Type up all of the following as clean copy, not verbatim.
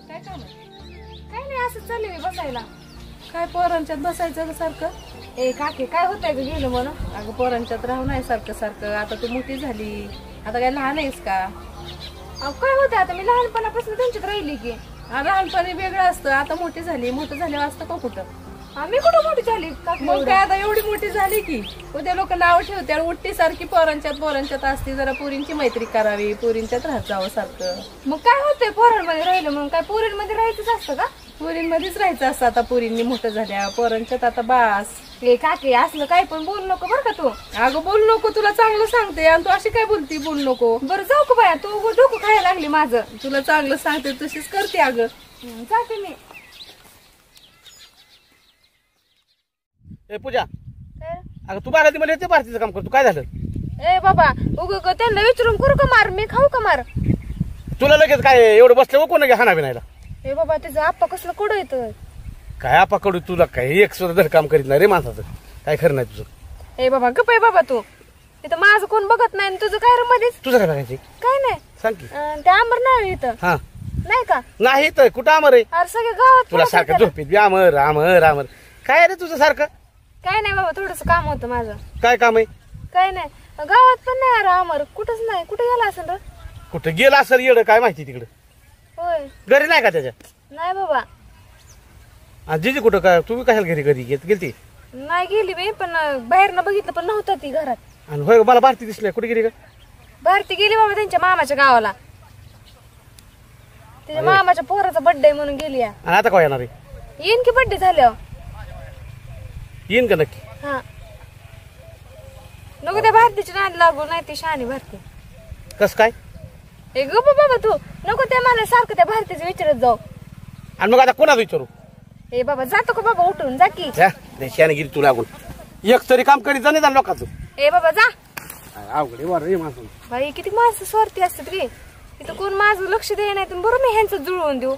काय काम आहे? काय नाही असं चालले मी बसायला. काय पोरांच्यात बसायचं सारखं? ए काके काय होतंय ग गेलं म्हणून? अगं पोरांच्यात राहू नाही सारखं सारखं. आता तू मोठी झाली, आता काय लहान आहेस का? अहो काय होतं आता मी लहानपणापासून त्यांच्यात राहिली की. लहानपणी वेगळं असतं, आता मोठी झाली, मोठं झाल्यावर असतं का कुठं? आम्ही कुठं मोठी झाली? मग काय आता एवढी मोठी झाली की उद्या लोक नाव ठेवते उट्टी सारखी पोरांच्यात असती. जरा पोरींची मैत्री करावी, पोरींच्यात राहत जावं सारखं. मग काय होतंय पोरांमध्ये राहिलं म्हणून? काय पोरींमध्ये राहायचंच असतं का? पोरींमध्येच राहायचं असतं. आता पोरींनी मोठं झाल्या, पोरांच्यात आता बास. हे काके असलं काय पण बोलू नको बरं का तू. अगं बोलू नको, तुला चांगलं सांगते आणि तू अशी काय बोलती? बोलू नको. बरं जाऊ का बाया, तू डोकं खायला लागली माझं. तुला चांगलं सांगते तशीच करते. अगं जाते मी. ए पूजा, अगं तू बाराती मला येते भारतीचं काम करतो, काय झालं? ए बाबा उग त्यांना विचारून करू का मार? मी खाऊ का मार? तुला लगेच काय एवढं बसलं कोण हाना बिनायला? ए बाबा त्याचा आप्पा कसलं कुठं येतं? काय आपा कडू तुला काय एक सुद्धा काम करीत नाही रे माणसाचं. काय खरं नाही तुझं. ए बाबा गप आहे बाबा तू. इथं माझं कोण बघत नाही, तुझं काय रे मध्येच? तुझं काय बघायचं? काय नाही सांग की. ते आमर नाही इथं. हा नाही का? नाही तर कुठं आमर आहे? अरे सगळ्या गावात तुला सारखं झोपीत बी आमर आमर आमर. काय रे तुझं सारखं? काय नाही बाबा, थोडस काम होतं माझं. काय काम आहे? काय नाही गावात पण नाही. अरे अमर कुठंच नाही. कुठे गेला असेल रे? कुठं गेला असेल येड, काय माहिती तिकडं. होय घरी नाही का त्याच्या? नाही बाबा. आणि जिजी कुठं काय तुम्ही कशाला घरी गेलती? नाही गेली मी, पण बाहेर न बघितलं पण नव्हतं ती घरात. आणि होय मला भारती दिसली, कुठे गेली का? भारती गेली बाबा त्यांच्या मामाच्या गावाला. तिच्या मामाच्या पोराचा बर्थडे म्हणून गेली. आणि आता काय येणार आहे? येईन की बर्थडे झाल्यावर. येईन का नक्की? हा नको त्या भारतीची नाद लागू, नाही ती शहाणी भारती. कस काय? ए गप बाबा तू नको त्या मला सारखं त्या भारतीचं विचारत जाऊ. आणि मग आता कोणाला विचारू? ए बाबा जातो का बाबा? उठून जा की. गिरी तू लागून एक तरी काम करीत जा नाही लोकांचं. ए बाबा जा. अवघड वर रे माणसं. बाई किती माणसं स्वार्थी असतात रे. इथं कोण माझं लक्ष द्याय नाही, बरं मी ह्यांचं जुळवून देऊ.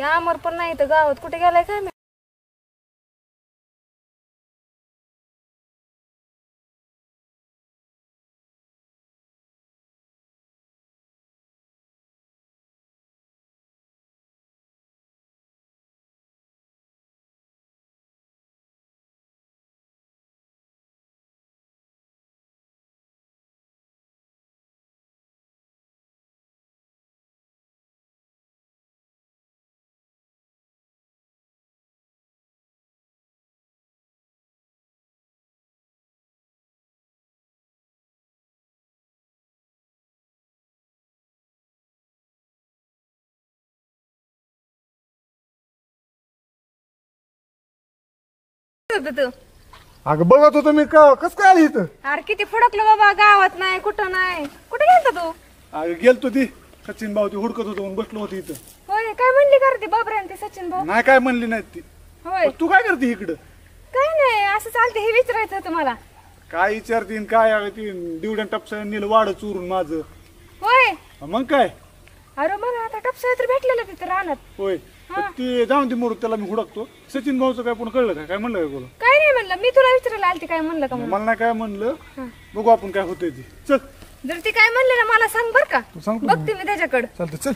या अमर पण नाही तर गावात कुठे गेलाय काय माहिती. तू अगं बघत होतो मी कस काय आली इथं? अरे किती फडकलो बाबा, गावात नाही कुठं नाही. कुठे गेलता तू? अगं गेलतो ती सचिन भाऊ ती हुडकत होतो म्हणून बसलो होती इथं. होय काय म्हणली करते बाबऱ्यान ते सचिन भाऊ? नाही काय म्हणली नाही ती. होय तू काय करते इकडं? काय नाही असं चालते, हे विचारायचं होतं मला. काय विचारतीन काय? अगं ती दिवड्या टपसा नेलं वाढ चोरून माझं. होय मग काय? अरे मला आता टपसा तर भेटलेला तिथं राहणार. होय ती जाऊन ती मोड त्याला मी हुडकतो. सचिन भाऊचं काय पण कळलं काय म्हणलं काय बोला? काय नाही म्हणलं, मी तुला विचारायला आलते काय म्हणलं का म्हणून. मला नाही काय म्हणलं. बघू आपण काय होतंय ती. चल जर ती काय म्हणले ना मला सांग बर का. सांगतो बघते मी त्याच्याकडे. चालतं चल.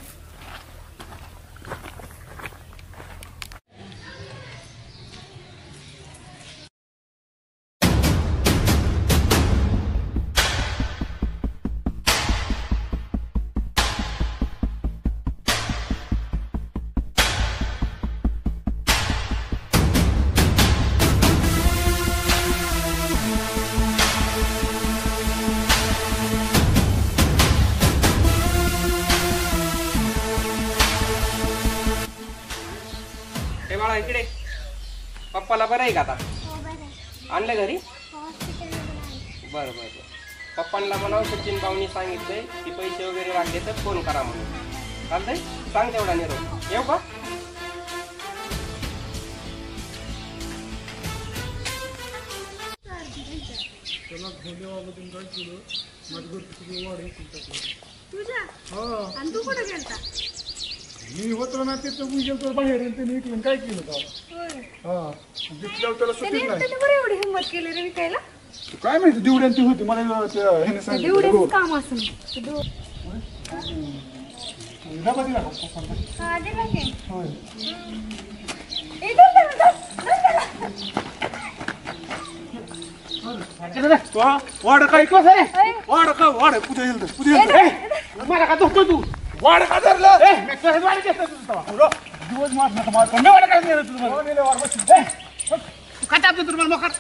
बाळा इकडे. पप्पाला बरं आहे का आता? आणलं घरी? बरं बरं बरं. पप्पांना म्हणावं सचिन भाऊनी सांगितलंय की पैसे वगैरे लागले तर फोन करा म्हणून. चालतंय? सांग तेवढा निरोप. येऊ का? मी होतो ना तिथं मी गेलो बाहेर त्यांनी इकडून काय केलं का? हा दिसल्यावर त्याला सुट्टी नाही. एवढी हिंमत केली रे विकायला? काय माहिती दिवड्यांची होती मला ह्याने सांगितलं. एवढेच काम असं डबा दिला का पप्पांना? हा दिला की होय. ए, धर, धर, धर, धर त्याला. वाड काय कसं आहे अय, वाड का वाड कुठे येईल कुठे ए, येईल धर, धर. मला का धरतो तू वाड का धरलं मी कसं वाढ घेतलं तुझं दिवस मार नका मार मी वाढ काय नेलं तुझं हो, नेले वाड बस. काय टाकतो तुम्हाला मोकार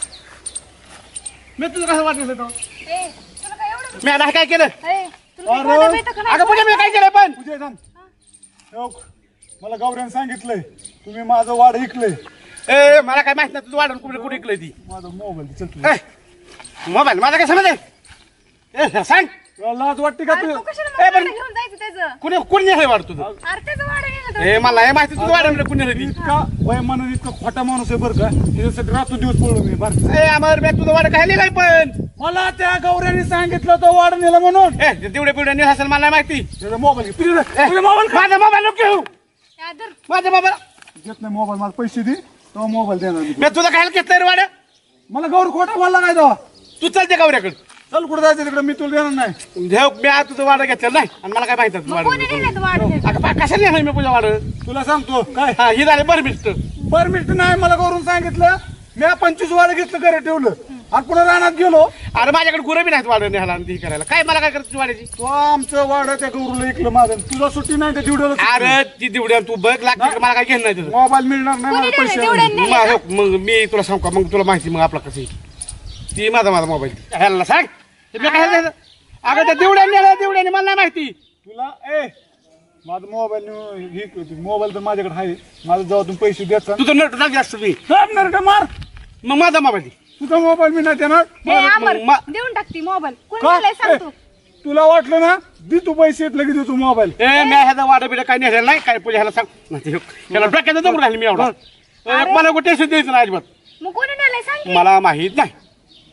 मी तुझं कसं वाट घेतलं ए, तुला काय एवढं मी आता काय केलं ए, तुला अरे. काही वाटत येतं का नाही? अगं पुढे मी काय केलं पण पूजा थांब. हो, मला गौऱ्याने सांगितलंय तुम्ही माझं वाड ऐकलंय. ए मला काय माहित नाही तुझं वाढून कुठे कुठे ऐकलंय ती माझा मोबाईल चल मोबाईल माझा काय समज आहे सांग लाज वाटते का अरे, तू तू कशाला ए, मग पण- वाडं घेऊन जायचं त्याचं? कुणी कुणी नेलं वाढ तुझं अरे, त्याचं वाडं गेलं तर. ए मला हे माहिती तुझं वाढवलं कुणी नेलं ती इतका वयमानाने इतका खोटा माणूस आहे बरं का त्याच्यासाठी रात्र दिवस पडलो मी बरं ए अमर बॅग तुझं वाढ काय लिहिलंय पण मला त्या गौऱ्याने सांगितलं तो वाढ नेला म्हणून ए तेवढे पिवढे नेलं असेल मला नाही माहिती त्याचा मोबाईल घे. तुझ्या ए, मोबाईल माझा मोबाईल नको घेऊ या, धर. माझा मोबाईल घेत नाही मोबाईल मला पैसे दे तो मोबाईल देणार मी. मी तुझं काय घेतलंय रे वाढ मला गौर खोटा बोलला काय तो तू चलते गौऱ्याकडे चल कुठं जायचं तिकडे मी तुला देणार नाही देव मी आज तुझं वाढ घेतलेलं नाही आणि मला काय माहिती तुझं मग कोणी वाढ नेलं वाड घ्यायचं? अगं बा, कशाला नेलं मी तुझं वाढ तुला सांगतो काय हा ही झाले बरं मिस्ट परमिट नाही मला गौरून सांगितलं मी 25 वाड घेतलं घरी ठेवलं आणि पुन्हा रानात गेलो अरे माझ्याकडे गुरं बी नाहीत वाढ न्यायला आणि ती करायला काय मला काय करायचं वाढायची तो आमचं वाड त्या गौरूला ऐकलं माझं तुझा सुट्टी नाही त्या दिवड्याला अरे ती दिवड्या तू बघ लागते मला काय घेणं नाही तुझं मोबाईल मिळणार नाही कोणी मला नेलं? पैसे तेवढ्याने नेलं का? मग मी तुला सांगू का मग तुला माहिती मग आपला कसं आहे. ती माझा मोबाईल ह्याला सांग ते मी काय ह्याला- अगं त्या दिवड्याने मला नाही माहिती तुला ए माझा मोबाईल मोबाईल तर माझ्याकडे आहे माझं जेव्हा तुम्ही पैसे द्यायचा तुझं नट टाक जास्त मी का मार मग माझा मोबाईल दे. तुझा मोबाईल मी नाही देणार ए, अमर, मग- देऊन टाकती मोबाईल कोणी का? नेलंय सांग तू. तुला वाटलं ना दे तू पैसे येत लगेच दे तू मोबाईल ए मी ह्याचा वाडा बिडा काय नेलेला नाही काय पूजा ह्याला सांग नाही ते ह्याला डोक्याचं दमून राहिलं मी एवढा मला कुठे टेन्शन द्यायचं नाही अजिबात मग कोणी नेलंय सांग की. मला माहित नाही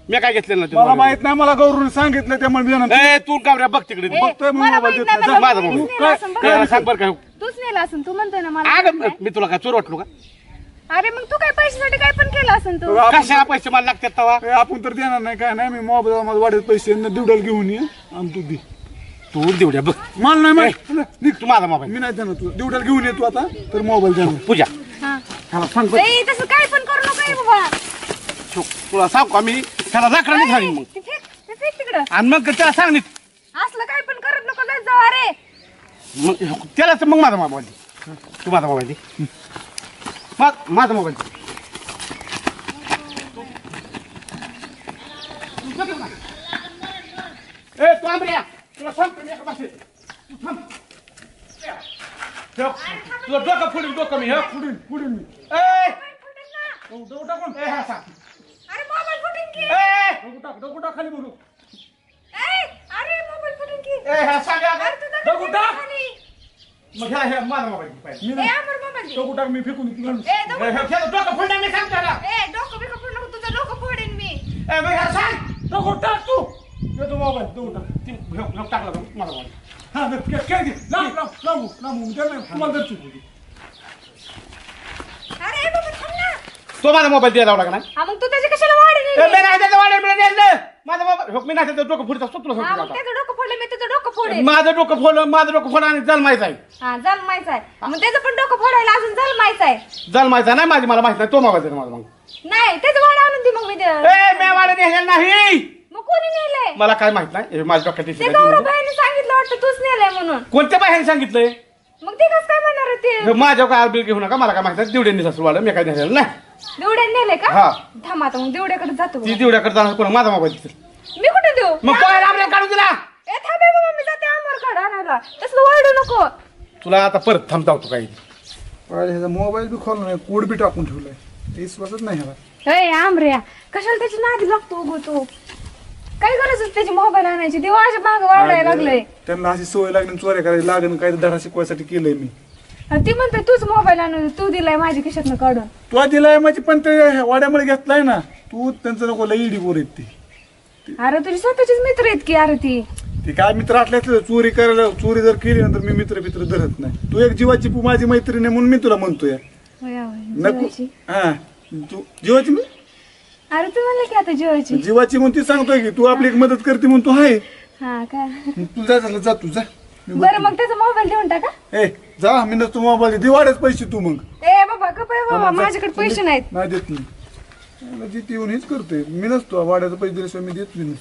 मी काय घेतलेलं नाही मला तुझं माहित नाही मला गौरून सांगितलं त्यामुळे देणार ए तू कावऱ्या बघ तिकडे ए, बघतोय मग मला मोबाईल माहित देत नाही, नाही. मला माझा कोणीच मोबाईल. नेलं असं बघ. त्याला सांग बरं काय तूच नेला असेल तू म्हणतोय ना मला अगं माहित नाही. मी तुला काय चोर वाटलो का अरे मग तू काय पैशासाठी काय पण केलं असेल तू कशाला पैसे मला लागतात तवा ए, आपण तर देणार नाही काय नाही मी मोबाईल माझं वाढत पैसे दिवड्याला घेऊन ये आणि तू दे तू देवड्या बघ मला नाही माहित तू माझा मोबाईल मी नाही देणार तू दिवड्याला घेऊन ये तू आता तर मोबाईल देणार पूजा हा. ह्याला सांग बरं. ए, तसं काय पण करू नका हे बाबा. तुला सांग का मी त्याला लाकडाने झाली मग ते फेक, ते फेक तिकडं. आणि मग त्याला सांग नीट. असलं काय पण करत नको जात जाऊ अरे. मग त्यालाच मग माझा मोबाईल दे तू माझा मोबाईल दे माझा मोबाईल दे ए तू आंबऱ्या तुला सांगतो मी एका भाषेत. तू थांब. तुझं डोकं फोडून डोकं मी पुढे मी ए फुटेल ना. डोकं टाकून ए, हा सांग अरे मोबाईल फुटेल की. ए डोकं टाक खाली बोलू ए, अरे मोबाईल फुटेल की. ए हा सांग अरे तू तर डोकं टाक. खाली. मग ह्या माझा मोबाईल दे पाहिजे मी ए, नाही अमर मोबाईल दे. डोकं टाक मी फेकून देतो. ए, डोकं- डोकं फोडणार मी सांग त्याला ए, डोकं बिकं फोडू नको, तुझं डोकं फोडेन मी. ए मग ह्या सांग डोकं टाक तू देतो मोबाईल डोकं टाक ती टाकला का माझा मोबाईल हा काय घे लांबू तुम्हाला दर्शन अरे ए, बाबा थांब ना. तो माझा मोबाईल द्यायला लावला का नाही हा, मग तू त्याची कशाला वाढ ए, मी नाही त्याचं वाढेल मी नेलं माझा मोबाईल हो, मी नाही त्याचं डोकं फोडत असतो तुला हा, सांगतो मग आता. त्याचं डोकं फोडलं मी तुझं डोकं फोडेन. माझं डोकं फोड आणि जन्मायचं आहे हा, जन्मायचं आहे. मग त्याचं पण डोकं फोडायला अजून जन्मायचं आहे. जन्मायचा नाही माझी मला माहित नाही तो मोबाईल माझा मग नाही त्याचं वाढ आणून दे मग मी ए मी वाढ नेलेलं नाही मग कोणी नेलंय? मला काय माहित नाही हे माझ्या डोक्यात ते टेन्शन गौरव आहे. बाईने सांगितलं वाटतं तूच नेलंय म्हणून. कोणत्या बाहेर सांगितलंय मग ते कसं काय म्हणणार ते? हे माझ्या काय बिल घेऊ नका मला काय माहित नाही दिवड्यांनी सासू वाढ मी काय नेलेलं नाही देवड्याने नेलंय का? हा. थांब आता मग देवड्याकडे जातो ती बघा. दिवड्याकडे जाणार कोण माझा मोबाईल दिसेल मी कुठे देऊ? मग काय आपल्याला काढून दिला ए थांबे बाबा मी जाते आंबरकडे आणायला. तसलं वाढू नको. तुला आता परत थांबतावतो काही ह्याचा मोबाईल बी खोलला नाही कोड बी टाकून ठेवलाय विश्वासच नाही ह्याला ए आंबऱ्या कशाला त्याची नादी लागतो उगो तू? काय गरज होती त्याची मोबाईल आणायची? देवा अशा मागं वाढायला लागलंय. त्यांना अशी सवय लागली चोऱ्या करायला लागेल काही धडा शिकवायसाठी केलंय मी आणि ती म्हणते तूच मोबाईल आणून तू दिलाय माझ्या खिशातनं काढून. तू दिलाय माझी पण ते वाड्यामुळे घेतलाय ना तू त्यांचं नको लई इडी बोर येत ती अरे तुझी स्वतःचीच मित्र आहेत की अरे ती. ती काय मित्र असल्याच चोरी करायला चोरी जर केली ना तर मी मित्र धरत नाही तू एक जीवाची माझी मैत्रीण आहे म्हणून मी तुला म्हणतोय होय, होय, नको जीवाची. हा तू जीवाची मी अरे तू म्हणलं की आता जीवाची. जीवाची म्हणून ती सांगतोय की तू आपली एक मदत करते म्हणून तू आहे हा का? तू जा झालं जा तू जा बरं मग त्याचा मोबाईल देऊन टाका. ए जा, मी नसतो मोबाईल दिवाळेच पैसे तू मग. ए बाबा गप्प आहे बाबा, माझ्याकडे पैसे नाहीत. नाही देत नाही, जिथे येऊन हेच करतोय मी. नसतो वाड्याचा पैसे दिल्याशिवाय मी देत नाही.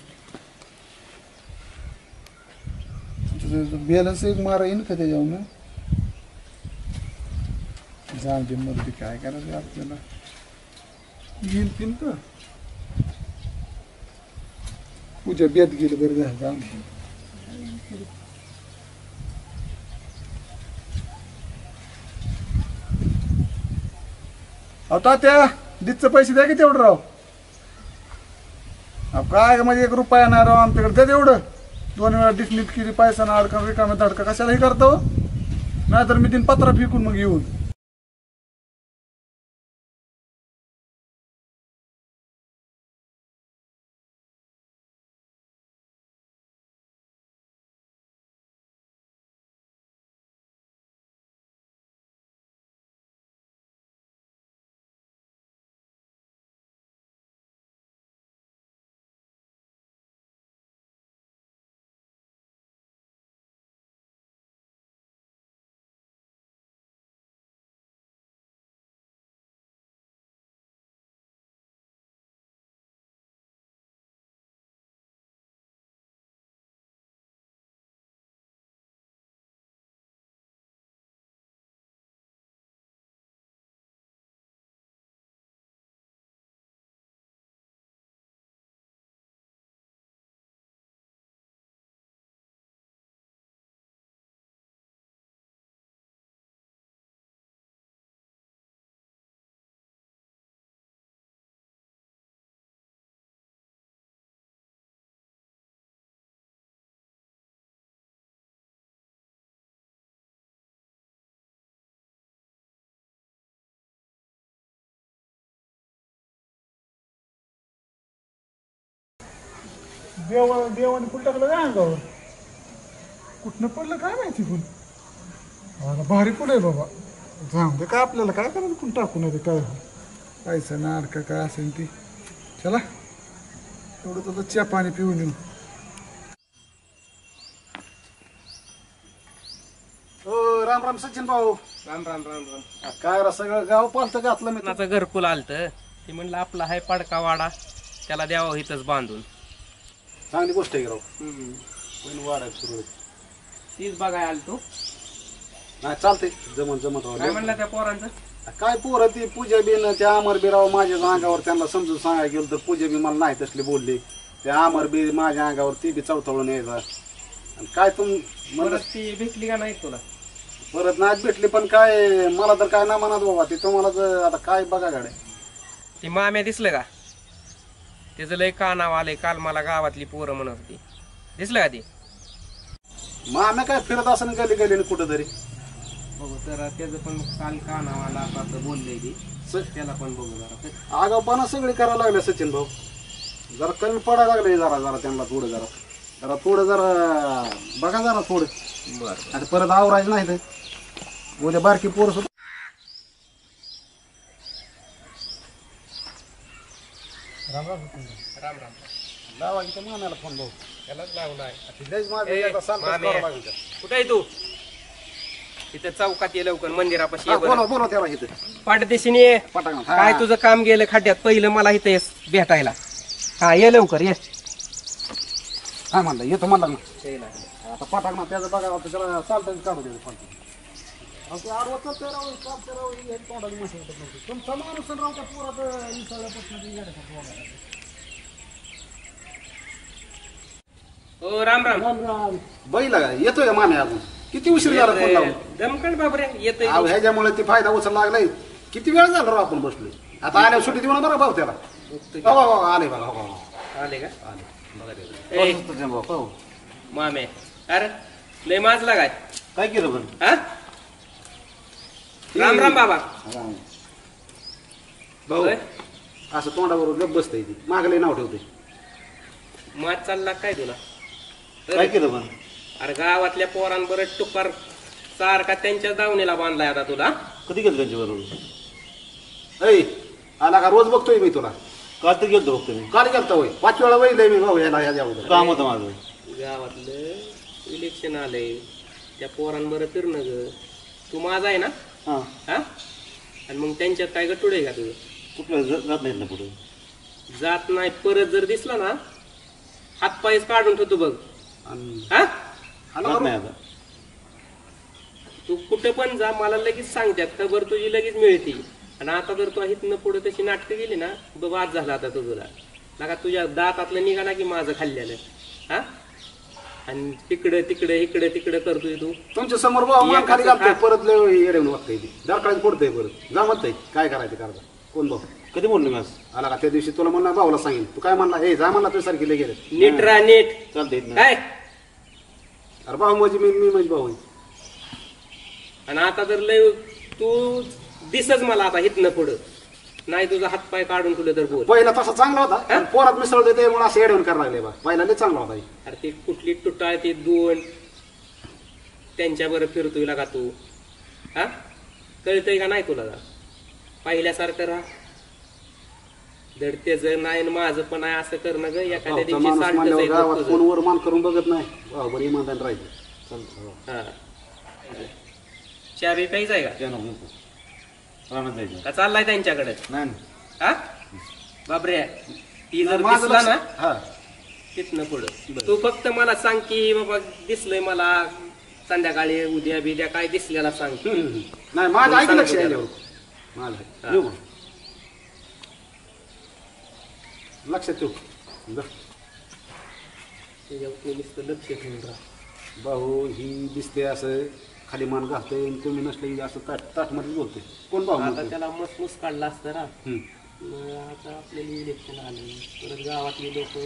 बॅलन्स एक मारा येईन का त्याच्यावर? जाऊ दे मध्ये, काय करायचं आपल्याला. येईल पिन का पूजा बेत गेली. बरं झालं, जाऊ दे. अहो तात्या, दीदचं पैसे द्या की तेवढं राव. अहो काय म्हणजे 1 रुपया नाही राव आमच्याकडे. द्या तेवढं. 2 वेळा डिसमिस केली, पैसा ना अडका रिकाम्या धडका कशाला हे करतो. नाहीतर मी 3 पत्रा फेकून मग येऊन. देवाने फुल टाकलं काय अंगावर? कुठनं पडलं काय माहिती फुल. भारी फुल आहे बाबा. जाऊ दे, काय आपल्याला काय करायचं, कुठं टाकू नये काय पैसा ना अडका काय असेल ती. चला एवढं तुझं चहा पाणी पिऊन येऊ. हो राम राम सचिन भाऊ. राम राम राम राम. काय सगळं गाव पालतं घातलं मी. माझं घरकुल आलत, ते म्हणलं आपला हाय पडका वाडा, त्याला द्यावं इथंच बांधून. चांगली गोष्ट आहे राव. पण वाढायला सुरू तीच बघाय आलतो. नाही चालतंय, जमत जमत काय म्हणलं त्या पोरांचं? काय पोरं ती पूजा बीन त्या अमर बिराव माझ्या अंगावर त्यांना समजून सांगायला गेलं तर पूजा बी मला नाही तसली बोलली. त्या अमर बी माझ्या अंगावर ती बी चवथळून यायचा. आणि काय परत ती भेटली का नाही तुला? परत नाही भेटली, पण काय मला तर काय ना म्हणत बाबा. ती तुम्हाला आता काय बघा गाड्या. ती माम्या दिसलं का? त्याचं लय कानाव आलंय. काल मला गावातली पोरं म्हणत होती. दिसलं का ती? मग आम्ही काय फिरत असं गली गली कुठं तरी बघू तर त्याचं पण काल कानाव आला असं बोललंय ती. त्याला पण बघू जरा. आगाऊपणा सगळी करायला लागले सचिन भाऊ. जरा कमी पडायला लागले. जरा जरा त्यांना थोडं जरा बघा जरा थोडं. बरं आता परत आवरायचं नाही तर उद्या बारकी पोरं सुद्धा. राम राम राम राम. लावा की मानायला फोन भाऊ. त्यालाच लावलाय. बोला कुठे आहे तू? तिथं चौकात ये लवकर, मंदिरापाशी ये बरं. बोला त्याला इथं पाठदेशीने ये. पटांगण. काय तुझं काम गेलं खड्ड्यात, पहिलं मला इथं ये भेटायला. हा ये लवकर ये. काय म्हणलं येतो म्हणला ना. आता पटांगण त्याचं बघा त्याला चालतं काढू द्यायचं पण. तुमचा माणूस राव त्या पोरात हो राम राम. बैला येतोय का माने अजून? किती उशीर झाला फोन लावून? दमकट बाबरे येतोय. ह्याच्यामुळे ती फायदा उचलला लागलाय. किती वेळ झाला राव आपण बसलोय. आता आल्यावर सुट्टी देऊ ना बरं भाऊ त्याला. आले बघा. आले का? आले ए, मामे अरे लय माजला काय? काय केलं बरं? हा? राम राम बाबा. भाऊ होय? असं तोंडाबरोबर गप बसतंय ती मागले नाव ठेवते. माज चालला काय तुला? काय केलं बरं? अरे गावातल्या पोरांबर टुकार सारखा त्यांच्या दावणीला बांधलाय आता तुला. कधी गेलं त्यांच्या बरोबर? ऐ आला का? रोज बघतोय मी तुला. काल तर गेलतो बघतो मी. काल गेलतो होय. 5 वेळा वैलय मी भाऊ याला ह्याच्या अगोदर. काम होतं माझं. गावातलं इलेक्शन आलंय. त्या पोरांबरं फिरणं ग. तू माझा आहे ना हा हा आणि मग त्यांच्यात काय गटुड आहे का तुझं? कुठलं जात नाहीत ना पुढे जात नाही. परत जर दिसला ना हातपायच काढून ठेवतो बघ. हा नाही आता तू कुठं पण जा मला लगेच सांगतात खबर तुझी लगेच मिळते. आणि आता जर तू इथनं पुढे तशी नाटकं गेली ना बघ आज झाला आता तुझा लागा तुझ्या दातातलं निघाला की माझं खाल्ल्यानं. हा आणि तिकडे तिकडे इकडे तिकडे करतोय तू. तुमच्या समोर भाऊ खाली घालतोय परत लय येडे वागतंय ती दारकाळी फोडतंय परत जमत नाही काय करायचं करता. कोण भाऊ कधी म्हणलो मी आला का त्या दिवशी तुला म्हणणार भाऊला सांगेन तू काय म्हणला हे जा म्हणला तुझ्या सारखी लय गेले नीट राहा नीट चालते काय. अरे भाऊ म्हणजे मी म्हणजे भाऊ आणि आता जर लय तू दिसच मला आता इथनं पुढं नाही तुझा हातपाय काढून तुला तर बोल. पहिला तसा चांगला होता पण पोरात मिसळतोय ते म्हणून असं येडवून करायला लागले बा पहिला लय चांगला होता अरे ती कुठली तुटाळ ती दोन त्यांच्या बरं फिरतोय लागा तू. हा कळतंय का नाही तुला पहिल्यासारखं राहा दडते जर नाही आणि माझं पण आहे असं करणं ग. एखाद्या दिवशी माणूस सांगतच म्हणल्यावर आहे गावात बघ तुझं. फोनवर मान करून बघत नाही भाऊ बरं इमानदार राहायचं चालतं हा चहा बी प्यायचा आहे का राहण्यात जायचं का चाललाय त्यांच्याकडे नाही हा बापरे ती जर माझं दिसला ना लक्ष- हा तिथनं पुढं तू फक्त मला सांग की बाबा दिसलंय मला संध्याकाळी उद्या बिद्या काय दिसलेला सांग. नाही माझं ऐक लक्ष सांगतो याच्यावर माझं आहे. येऊ मग. लक्षात ठेव जा. त्याच्यावर तू नुसतं लक्ष ठेवून राहा. भाऊ ही दिसते असं खाली मान घालते तुम्ही नसले की असं ताटमध्ये बोलते कोण भाऊ आता म्हणते? त्याला मस्त काढला असतं ना. हम्म. मग आता आपल्याला इलेक्शन आलं परत गावातली लोक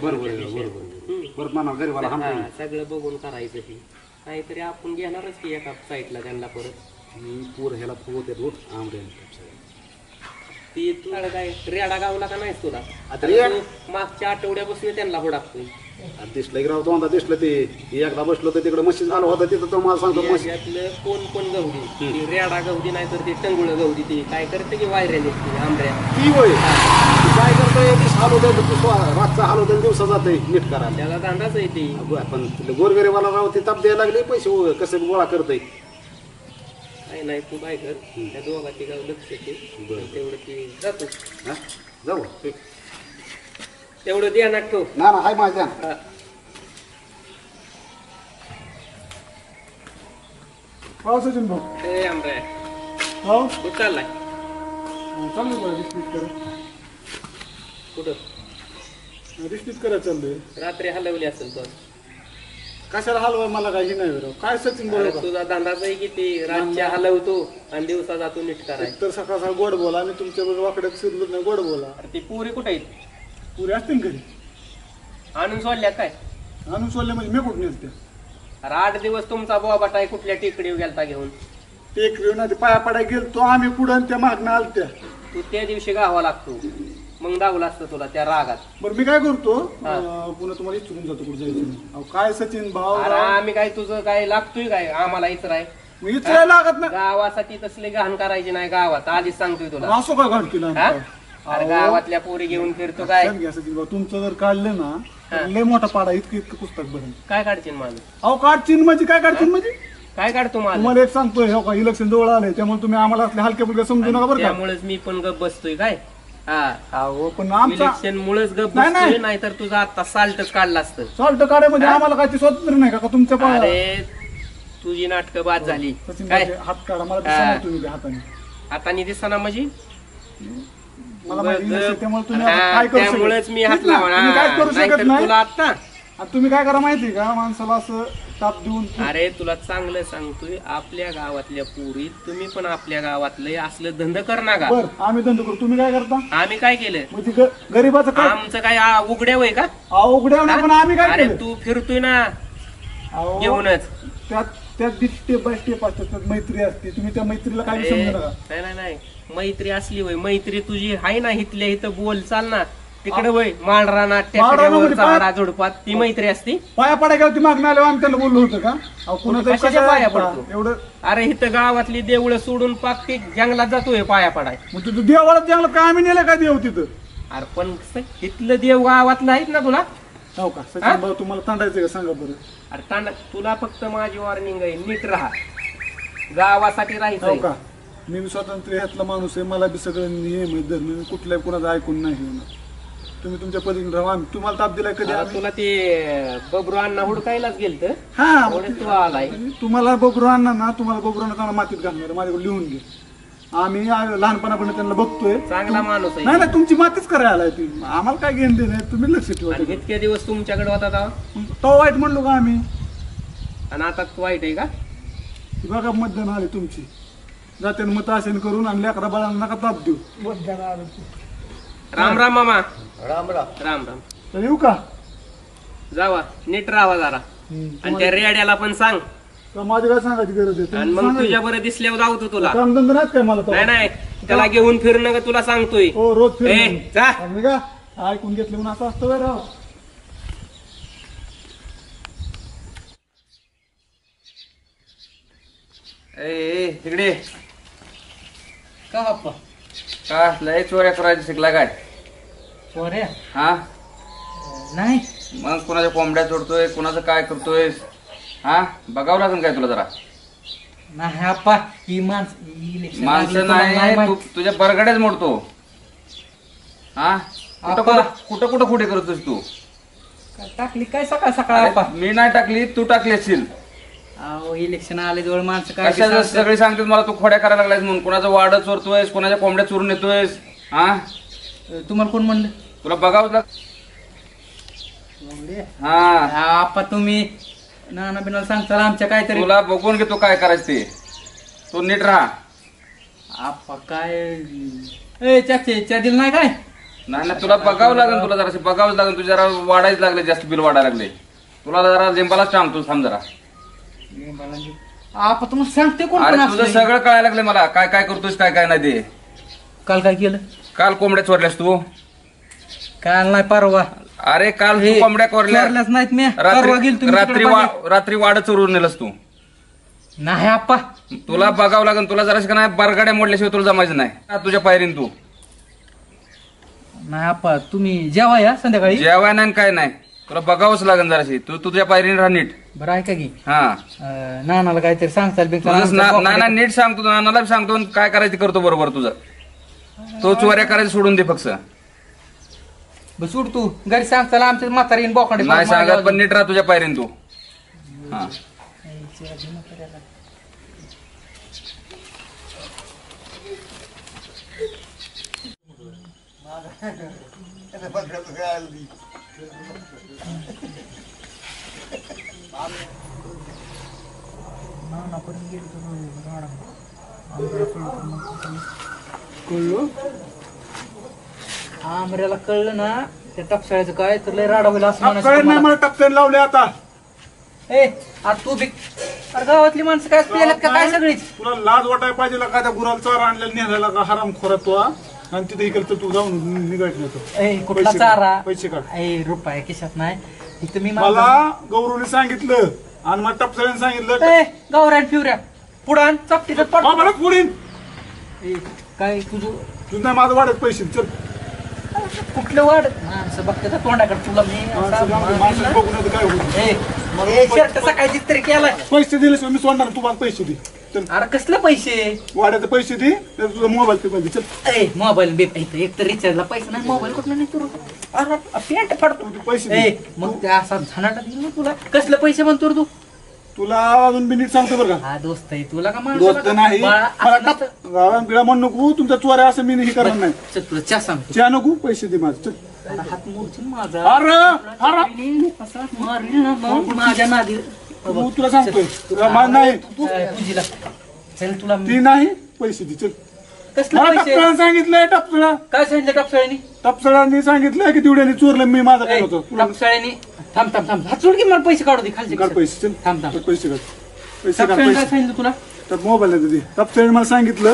बरोबर आहे, बरोबर आहे. परत म्हणा गरीबाला हाणता सगळं बघून करायचं ते काहीतरी आपण घेणारच की एका साईडला त्यांना परत. मी पूर ह्याला फुगवते रोज आमरे ती तुला काय रेडा गावला का नाही तुला आता रेड- तू मागच्या आठवड्यापासून त्यांना हुडाकतोय. दिसलं की राव तो दिसलं ते एकदा बसलो तर तिकडे मशीन झालं होतं तिथं तो मला सांगतो मशीन याच्यातलं कोण कोण गवडी ती रेडा गवडी नाही तर ती टंगुळ गवडी ती काय करते की वायऱ्या निघते आंब्या. ती होय ती काय करतोय दिस हलवतोय रातचा हलवतोय दिवसा जातोय नीट करायला त्याला दांडाच आहे ती. पण गोरगरीबाला राव ते ताप द्यायला लागले पैसे कसं गोळा करतोय काय नाही तू काय कर त्या दोघांची गाव लक्ष दे तेवढं ती जातो हा जाऊ तेवढं द्या ना ठेव. ना ना हाय माझ्या हा. हो सचिन भाऊ ए आंब्या हो कुठं चाललाय चाललंय बरं रिस्पीट करत कुठं रिस्पीट करत चाललंय रात्री हलवली असेल तर. कशाला हलवाय मला काही नाही राव काय सचिन अरे बरोबर तुझा धंदाच आहे किती रातच्या हलवतो आणि दिवसा जातो नीट कराय. तर सकाळ सकाळ गोड बोला आणि तुमच्या बरोबर वाकड्यात शिरलो नाही गोड बोला अरे ती पुरी कुठे आहेत पुरे असतील घरी आणून सोडल्या काय. आणून सोडले म्हणजे मी कुठून येते अरे 8 दिवस तुमचा बोबाटा आहे कुठल्या टेकडीवर गेलता घेऊन. ते एक वेळ नाही पाया पडाय गेलतो आम्ही पुढं आणि त्या मागणं आलत्या तू त्या दिवशी गावा लागतो मग दावलं असतं तुला त्या रागात. बरं मी काय करतो हा. पुन्हा तुम्हाला इचरून जातो कुठे जायचं नाही. अहो काय सचिन भाऊ अरे आम्ही काय तुझं काय लागतोय काय आम्हाला इचराय. मी इचरायला लागत ना गावासाठी तसले घाण करायची नाही गावात आधीच सांगतोय तुला. असं काय घाट केलं हा? आम्ही? अरे अहो, गावातल्या पोरी घेऊन फिरतो काय. लक्षात घ्या सचिन भाऊ तुमचं जर काढलं ना तर लय मोठा पाडा इतकं पुस्तक बरेल काय काढशील माझं अहो काढचीन म्हणजे काय काढचीन म्हणजे काय काढतो माझं. तुम्हाला एक सांगतोय हो का इलेक्शन जवळ आलंय त्यामुळे तुम्ही आम्हाला असले हलक्या फुलक्या समजू नका बरं का त्यामुळेच मी पण गप बसतोय काय. हा अहो पण आमचा इलेक्शन मुळेच गप नाही, नाही. बसतोय नाहीतर तुझा आता साल्टच काढला असतं. सॉल्ट काढाय म्हणजे आम्हाला काय ते स्वातंत्र्य नाही का तुमच्या पायाला अरे तुझी नाटकं बाद झाली सचिन काय भाऊ, हात काढा मला हा. दिसणार तुम्ही त्या हाताने हाताने दिसना म्हणजे मला माहिती नसेल, त्यामुळे तुम्ही हा, आता काय करू शकत त्यामुळेच मी हात ठीक ना? लावणार तुम्ही काय करू नाहीतर शकत नाही तुला आता. आणि तुम्ही काय करा माहिती का माणसाला असं ताप देऊन अरे तुला चांगलं सांगतोय आपल्या गावातल्या पोरी तुम्ही पण आपल्या गावातले असलं धंद कर ना का. बर आम्ही धंदा करू तुम्ही काय करता आम्ही काय केलं म्हणजे गरीबाचं काय आमचं काय उघड्या वय का. अहो उघड्या नाही, पण आम्ही काय अरे केलं तू फिरतोय ना अहो, घेऊनच. त्यात त्यात स्टेप बाय स्टेप असतात त्यात मैत्री असते तुम्ही त्या मैत्रीला काय अरे, समजू नका नाही नाही नाही मैत्री असली वय मैत्री तुझी आहे ना इथल्या इथं बोल चाल ना तिकडे वय मांडरा ना टेकड्यावर म्हणजे झाडा झुडपात ती मैत्री असती. पाया पडा गेला ती मागणं आल्यावर आम्ही त्याला बोललो होतं का अहो कुणाचं कशाच्या पाया पडतो? एवढं अरे इथं गावातली देवळं सोडून पाक ते जंगलात जातोय पाया पडाय. मग तिथं देवाला जंगलात काय आम्ही नेलं काय देव तिथं अरे पण इथलं देव गावातलं आहेत ना तुला हो का सचिन भाऊ तुम्हाला तांडायचं का सांगा बरं. अरे तांडा तुला फक्त माझी वॉर्निंग आहे, नीट राहा, गावासाठी हो राहायचंय. का मी स्वातंत्र्य ह्यातला माणूस आहे, मला बी सगळं नियम आहे धर्म आहे, कुठल्याही कुणाचं ऐकून नाही घेणार. तुम्ही तुमच्या पद्धतीने राहा. आम्ही तुम्हाला ताप दिलाय कधी आता आम्ही? तुला ते बबरू अण्णा हुडकायलाच गेलत, हा तू आलाय. तुम्हाला बबरू आणणार ना, तुम्हाला बबरू आणणार मातीत घालणार माझ्याकडे लिहून घे. आम्ही लहानपणापर्यंत त्यांना बघतोय. चांगला माणूस आहे. नाही नाही तुमची मातीच करायला आलाय ती, आम्हाला काय घेणं देणं आहे, तुम्ही लक्ष ठेवा. आणि इतके दिवस तुमच्याकडे होता तेव्हा? तो वाईट म्हणलो का आम्ही? आणि आता तू वाईट आहे का? ती बघा मतदान आले तुमची, जाते मत आसन करून आणि लेकरा बाळांना नका ताप देऊ. मतदान आलं राम राम मामा. राम राम. राम राम. तर येऊ का? जावा, नीट राहावा जरा. आणि त्या रेड्याला पण सांग. तर माझी काय सांगायची गरज आहे? आणि मग तुझ्या बरं दिसल्यावर जाऊतो तुला. कामधंदा नाहीत काय मला तो? नाही नाही, त्याला घेऊन फिरणं का तुला सांगतोय. हो रोज फिर ए, जा. मी का ऐकून घेतलं म्हणून असं असतं राव. ए तिकडे का बाप्पा का लय चोऱ्या करायचं शिकला काय? चोऱ्या हा नाही. मग कोणाच्या कोंबड्या चोरतोय, कोणाचं काय करतोय? हा बघावं लागेल काय तुला जरा. नाही आप्पा ही इलेक्शन माणसं नाही तुझ्या बरगड्याच मोडतो. हा कुठं आप्पा. कुठं कुठं कुठं कुठे करतोस तू? टाकली काय सकाळ सकाळ आप्पा. अरे, मी नाही टाकली, तू टाकली असशील. अहो इलेक्शन आले जवळ माणसं काय कशा सगळी सांगतात मला तू खोड्या करायला लागलायस म्हणून. कोणाचं वाड चोरतोयस, कोणाच्या कोंबड्या चोरून येतोयस. हा तुम्हाला कोण म्हणलं? तुला बघावं लाग. हा आप्पा तुम्ही नाना बिनाला सांगता आमच्या काहीतरी. तुला बघून घेतो काय करायचं ते. तू नीट राहा. आप्पा काय ए चहा दिलं नाही काय? नाही ना तुला बघावं लागेल, तुला जरा बघावंच लागेल. तुझ्या जरा वाढायच लागले, जास्त बिल वाढायला लागले. तुला जरा लिंबालाच सांगतो थांब जरा. आप्पा तुम्हाला सांगते कोण अरे कोण तुझं असलं? सगळं कळायला लागले मला, काय काय करतोयस काय काय नाही ते. काल काय केलं? काल कोंबड्या चोरल्यास तू. काल नाही परवा. अरे काल तू कोंबड्या चोरल्या. चोरल्याच नाहीत मी. परवा गेलो तुम्ही रात्री तिकडे बाहेर. रात्री वाड चोरून नेलस तू. नाही आप्पा. तुला बघावं लागेल. तुला जरा का नाही बरगाड्या मोडल्याशिवाय तुला जमायचं नाही. तुझ्या पायरीन तू नाही आप्पा तुम्ही जेवा या संध्याकाळी. जेवाय नाही काय नाही, तुला बघावंच लागेल जराशी. तू तुझ्या पायरीन राहा नीट. बरं ऐका की हा नानाला काहीतरी सांगताल ना नीट सांगतो, नानाला बी सांगतो आणि काय करायचं करतो बरोबर तुझं. तो चोऱ्या करायचं सोडून दे फक्त. सोड तू घरी सांगताल आमच्या म्हातारी बोकाडे नाही सांगत पण नीट राहा तुझ्या पायरीन तू. हा आमऱ्याला कळलं ना त्या टपसाळ्याचं काय तर लय राडा होईल असं कळलं नाही म्हणायचं मला टपक्यान लावले आता. ए आता तू बी अरे गावातली माणसं काय पेल्यात का काय सगळीच. तुला लाज वाटाय पाहिजे का त्या गुराला चारा आणलेला नेहरायला का हराम खोरा तो हा? आणि तिथे इकडे तू जाऊन निघायच नाही तो. ए कुठला चारा पैसे काढ. ए रुपये खिशात नाही इथं मी मला गौरवने सांगितलं आणि मग टपसाळ्याने सांगितलं ए गावरान फिवऱ्या पुढं चपटीचं पड. हा, मला पुढील ए, काय तुझं तुझं नाही माझं वाढत पैसे चल. कुठलं वाढ माणसं बघते तोंडाकडे तुला मी असा माणसं बघून आता काय होईल. ए शर्ट सकाळी तरी केलाय. पैसे दिले मी सोडणार तू मला पैसे दे. चल अरे कसले पैसे? वाड्याचे पैसे दे तर तुझा मोबाईल पे पाहिजे. चल ए मोबाईल बी पाहिजे एक तर रिचार्जला पैसा नाही मोबाईल कुठं नाही तुला. अरे पॅन्ट फाडतो. तू पैसे दे. ए मग ते असा झनाटा दिला तुला कसलं पैसे म्हणतो रे तू? तुला अजून बी नीट सांगतो बरं का. हा दोस्त आहे तुला का दोस्त नाही मला टप गावात बिळा म्हणू नको. तुमच्या चोऱ्या असं मी हे करणार नाही. चल तुला चहा सांगतो. चहा नको पैसे दे माझे. चल अरे हात मोडशील माझा. अरे अरे असा मारील ना मग माझ्या नादी. तू तुला सांगतोय तुला मान नाही तुझीला चल तुला ती नाही पैसे दे. चल कसलं मला पैसे? टपसळ्याने सांगितलंय टपसळा काय सांगितलं टपसाळ्यानी? टपसळ्याने सांगितलंय की तेवढ्याने चोरलं मी माझं काय होतं. तुला टपसाळ्यानी थांब थांब थांब हात सोड की मला पैसे काढू दे खालचे काढ पैसे. चल थांब थांब. पैसे काढ. पैसे काढ टपसाळ्याने काय पैसे. सांगितलं तुला? तर मोबाईल नाही दे. टपसळ्याने मला सांगितलं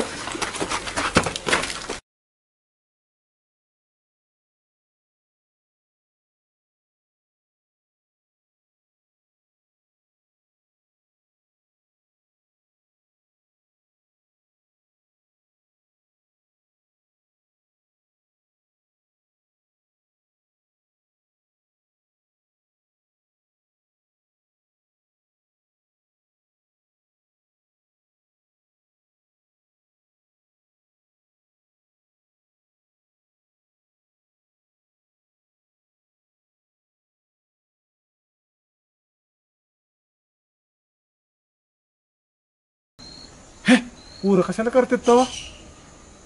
पोरं कशाला करतात तेव्हा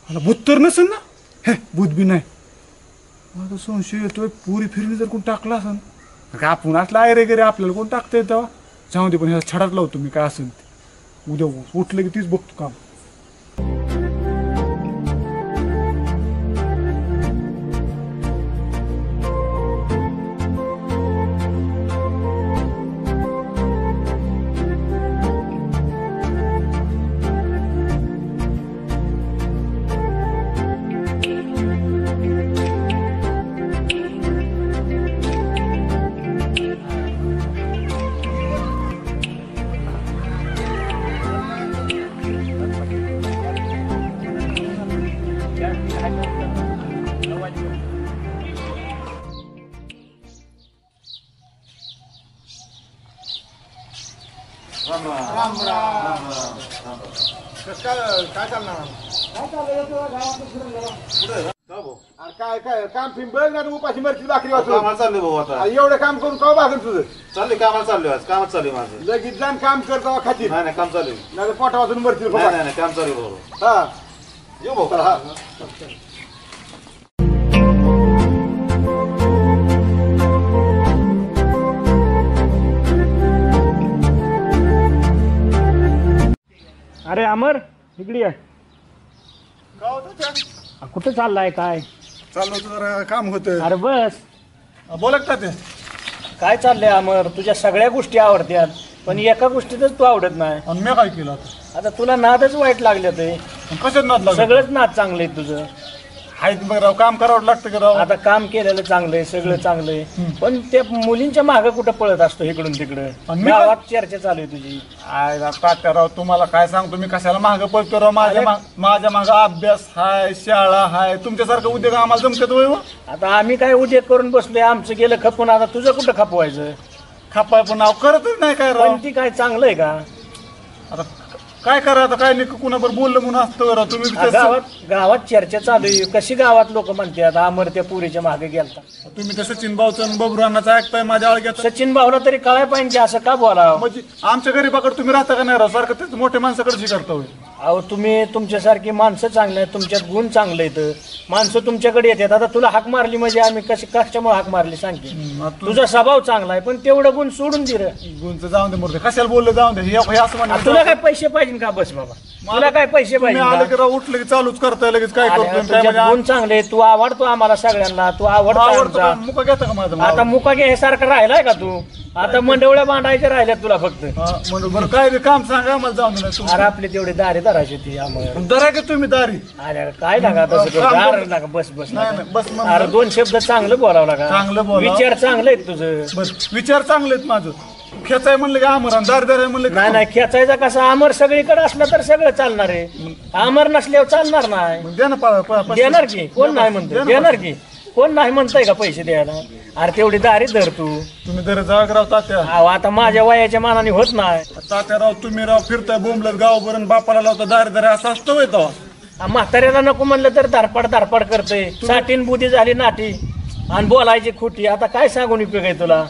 मला भूत तर नसेल ना हे भूत बी नाही माझा संशय येतोय पुरी फिरणी जर कोण टाकला असेल काय आपण असला आहे रे गेरे आपल्याला कोण टाकतंय तेव्हा जाऊ दे पण ह्याला छडात लावतो मी काय असेल ते उद्या उठलं की तीच बघतो काम काय चालणार काय काय काम फिम बघ ना उपाशी मरची भाकरी वाचून कामाला चाललोय भाऊ आता एवढं काम करून का भागल तुझं चाललोय कामाला चाललोय आज कामात चाललोय माझं लगेच जाण काम करता खाती नाही नाही काम चालू नाही पोटा वाचून मरतील नाही नाही काम चालू भाऊ हा येऊ भाऊ हा अरे अमर इकडे आहे. कुठं चाललाय काय चाललो होतं जरा काम होतं अरे बस बोलत का ते काय चाललंय अमर तुझ्या सगळ्या गोष्टी आवडत्यात पण एका गोष्टीतच तू आवडत नाही आणि मी काय केलं आता आता तुला नादच वाईट लागले ते कशात नाद लागला सगळंच नाद चांगलंय तुझं आहेत मग राव काम करावं लागतं की राव आता काम केलेलं चांगलंय सगळं चांगलंय पण त्या मुलींच्या मागे कुठं पळत असतो इकडून तिकडं आणि मी गावात चर्चा चालू आहे तुझी आय तात्या राव तुम्हाला काय सांगतो मी कशाला मागं पळतो राव माझ्या मागं अभ्यास हाय शाळा हाय तुमच्यासारखं उद्योग आम्हाला जमतात वय आता आम्ही काय उद्योग करून बसलोय आमचं गेलं खपून आता तुझं कुठं खपवायचं खापाय पण नाव करतच नाही काय राव पण ती काय चांगलं आहे का आता काय करा आता काय नाही कुणाबर बोललं म्हणून असतं राव तुम्ही तसं- गावात चर्चा चालू आहे कशी गावात लोक म्हणतात अमर त्या पुरीच्या मागे गेलता तुम्ही तसं सचिन भाऊचं बबरुरांनाचं ऐकताय माझ्या आळग्यात सचिन भाऊला तरी कळाय पाहिजे असं का बोलावं म्हणजे आमच्या गरीबाकडे तुम्ही राहता का नाही राव सारखं तेच मोठ्या माणसाकडे करता होय अहो तुम्ही तुमच्यासारखी माणसं चांगली आहेत तुमच्यात गुण चांगले आहेत माणसं तुमच्याकडे येतात आता तुला हाक मारली म्हणजे आम्ही कशामुळे हाक मारली सांगते तुझा स्वभाव चांगला आहे पण तेवढं गुण सोडून दे रे. गुणचं जाऊन दे मोठे कशाला बोललं जाऊन दे हे असं म्हणा तुला काय पैसे पाहिजे का बस बाबा तुला काय पैसे तुम्ही पाहिजे आले का? की राव उठलं की चालूच करताय लगेच काय अरे, करतोय काय तुझ्यात म्हणजे गुण चांगले आहेत. तू आवडतो आम्हाला सगळ्यांना तू आवडतो आवडतं आमचा. का? मुका घेता का माझं आता मुका घे सारखं राहिलाय का तू आता मंडवळ्या बांधायच्या राहिल्यात तुला फक्त म्हणून बरं काय बी काम सांगा मला जाऊन दे नाही अरे आपले तेवढे दारे धरायचे ती आम्हाला दरा की तुम्ही दारी अरे काय लागा तसं करतो? काम अरे कर. लागा बस बस नाही, लागा. नाही, बस मग. अरे दोन शब्द चांगलं बोलावं लागा चांगलं बोलावं. विचार चांगले आहेत तुझं बरं विचार चांगले आहेत माझं खेचाय म्हणलं की आमरण दार दार म्हणलं की नाही नाही खेचायचा कसा अमर सगळीकडे असलं तर सगळं चालणार आहे अमर नसल्यावर चालणार नाही मग द्या ना देणार की कोण नाही म्हणतो देणार की कोण नाही म्हणताय का पैसे द्यायला अरे तेवढी दारी धर तू तुम्ही जरा जाग राव तात्या अहो, आता माझ्या वयाच्या मानाने होत नाही तात्या राव तुम्ही राव फिरताय बोंबलत गावभरून बापाला लावता दार दार असं असतं होय तेव्हा. म्हाताऱ्याला नको म्हणलं तर धारपाड करतोय साठीन बुद्धी झाली नाटी आणि बोलायची खोटी आता काय सांगून उपयोग आहे तुला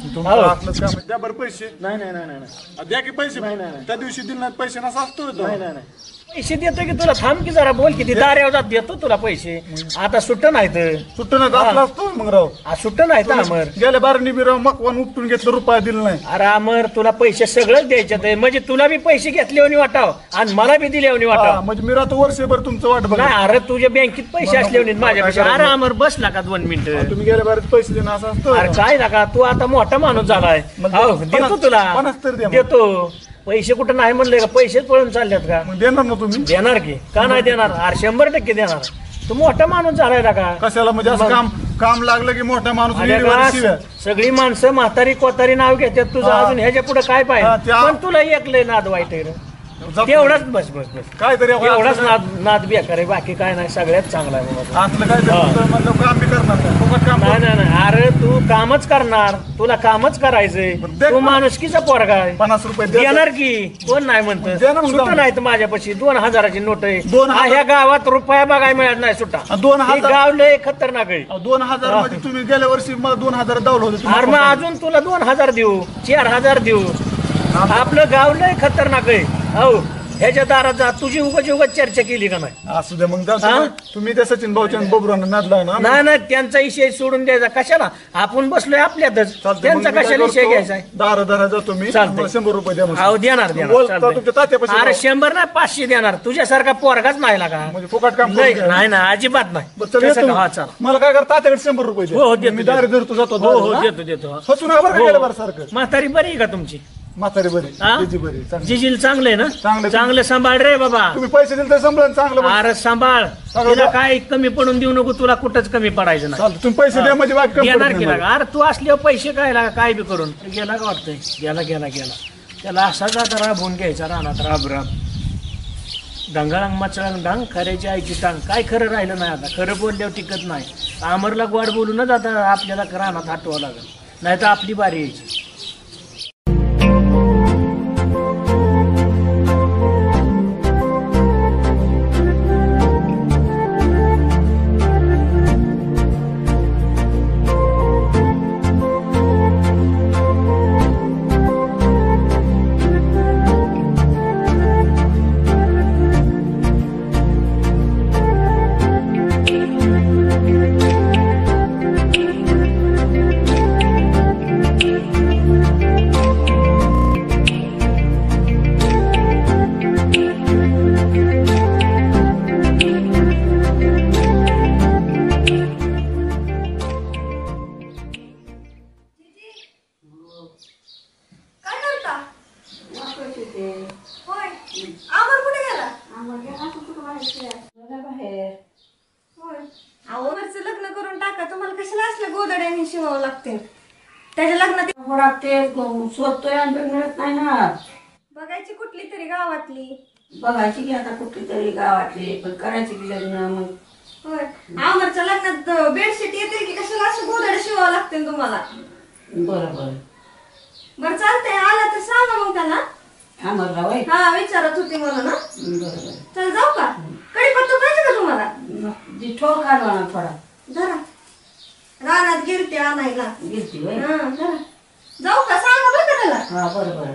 तुमचं हो. आपलंच काम आहे. द्या बरं पैसे नाही नाही नाही नाही द्या की पैसे त्या दिवशी दिले नाहीत पैसे नसं असतो होय तेव्हा. नाही पैसे देतो की तुला थांब की जरा बोल किती दाऱ्यावर जात देतो तुला पैसे आता सुट्ट नाही तर सुट्ट नाही असला असतो मग राव सुट्ट नाही तर अमर गेल्या बारणी बी राव मकवान उपटून घेतलं रुपया दिला नाही अरे अमर तुला पैसे सगळंच द्यायचे ते म्हणजे तुला बी पैसे घेतल्यावर वाटाव आणि मला बी दिल्यावर हा, वाटाव म्हणजे मी राहतो वर्षभर तुमचं वाट बघा नाही अरे तुझ्या बँकेत पैसे असल्यावर माझ्यापेक्षा काय अरे अमर बसला का 2 मिनिटं तुम्ही गेल्या बारीत पैसे देणं असं असतं अरे काय नका तू आता मोठा माणूस झालाय मग हो, पन्नास- देतो तुला 50 तर द्या मग. देतो पैसे कुठं नाही म्हणले का पैसेच पळून चालल्यात का मग देणार ना तुम्ही देणार की का नाही देणार अरे 100% देणार तू मोठा माणूस झालाय ना का कशाला म्हणजे असं काम लागलं की मोठा माणूस अरे विहिरीवर का शिव्या. सगळी माणसं म्हातारी कोतारी नाव घेतात तुझं हा. अजून ह्याच्या पुढे काय हा, पाहिजे त्या- पण तुला एकलंय नाद वाईट आहे रे. जातो. तेवढाच बस बस बस काहीतरी आपण एवढाच नाद बेकार आहे बाकी काय नाही सगळ्यात चांगला आहे बाबा असलं काय म्हणजे काम बी करणार नाही. फुकट काम नाही नाही नाही अरे तू कामच करणार तुला कामच करायचंय बरं, दे तू पण. माणुसकीचा पोरगा आहे 50 रुपये द्या. देणार की कोण नाही दे ना म्हणत मग सुट्टा जाऊन. नाही तर माझ्यापाशी 2000ची नोट आहे 2000? ह्या गावात रुपया बघायला मिळत नाही सुट्टा आणि 2000? हे गाव लय खतरनाक आहे 2000 मध्ये तुम्ही गेल्या वर्षी मला 2000 दावलं होतं अरे तुम्ही. मग अजून तुला 2000 देऊ 4000 देऊ आपलं गाव लय खतरनाक आहे हो ह्याच्या दारात जा. तुझी उगाच चर्चा केली का नाही? असू दे मग हा? तुम्ही त्या सचिन भाऊच्या बबरांना नादला ना. नाही त्यांचा विषय सोडून द्यायचा कशाला? आपण बसलोय आपल्यातच, त्यांचा कशाला विषय घ्यायचा आहे? दारा जातो मी. चालतंय. 100 रुपये द्या मग. अहो देणार बोलता तुमच्या तात्यापाशी अरे जाऊ. 100 नाही 500 देणार. तुझ्यासारखा पोरगाच नाही लागा. म्हणजे फुकट काम नाही करून घ्या. नाही ना अजिबात नाही. बरं, चल तसं येतो का? हा मग. चला. मला काय करता तात्याकडे 100 रुपये द्या. हो, देतो, मी देतो. दारी धरतो जातो हो हो दारी, हा? देतो. फसून बरं का गेलं बरं सारखं. म्हातारी बरी आहे का तुमची? म्हातारी बरी हा? तिची बरी चांगली. जिजील चांगले ना? चांगलं. चांगलं सांभाळ रे बाबा. तुम्ही पैसे दिले तर संभळून चांगलं बघ. अरे सांभाळ. सगळं तिला बघ. काय कमी पडून देऊ नको. तुला कुठंच कमी पडायचं नाही. चालतं तुम्ही पैसे द्या म्हणजे बाकी कमी देणार पडत की नाही लागा? अरे तू असल्यावर पैसे काय लागा? काय बी करून गेला का वाटतंय? गेला त्याला असाच आता राबवून घ्यायचा रानात राब दंगाळंग मचळंग डांग खऱ्याची आईची टांग. काय खरं राहिलं नाही आता. खरं बोलल्यावर टिकत नाही. आमरला गोड बोलूनच आता आपल्याला रानात हटवावं लागेल, नाही तर आपली बारी यायची. लग्न करून टाका. तुम्हाला कशाला असल्या गोदड्याने शिवावं लागते? त्याच्या लग्नात शोधतोय आणि मिळत नाही ना. बघायची कुठली तरी गावातली. बघायची की आता कुठली तरी गावातली, पण करायची की लग्न मग. होय, आमरच्या लग्नात बेडशीट येते की कशाला असं गोदड्या शिवावं लागते तुम्हाला? बरोबर. बरं चालतंय, आला तर सांगा मग त्याला. आम्हाला होय. हा विचारत होती मला ना. बरोबर. चल जाऊ का? कढीपत्ता पाहिजे का तुम्हाला? ठोक आणला ना थोडा. धरा, रानात गेलते आणायला. गिरती होय. हा धरा. जाऊ का? सांगा बरं का त्याला. हा बरोबर.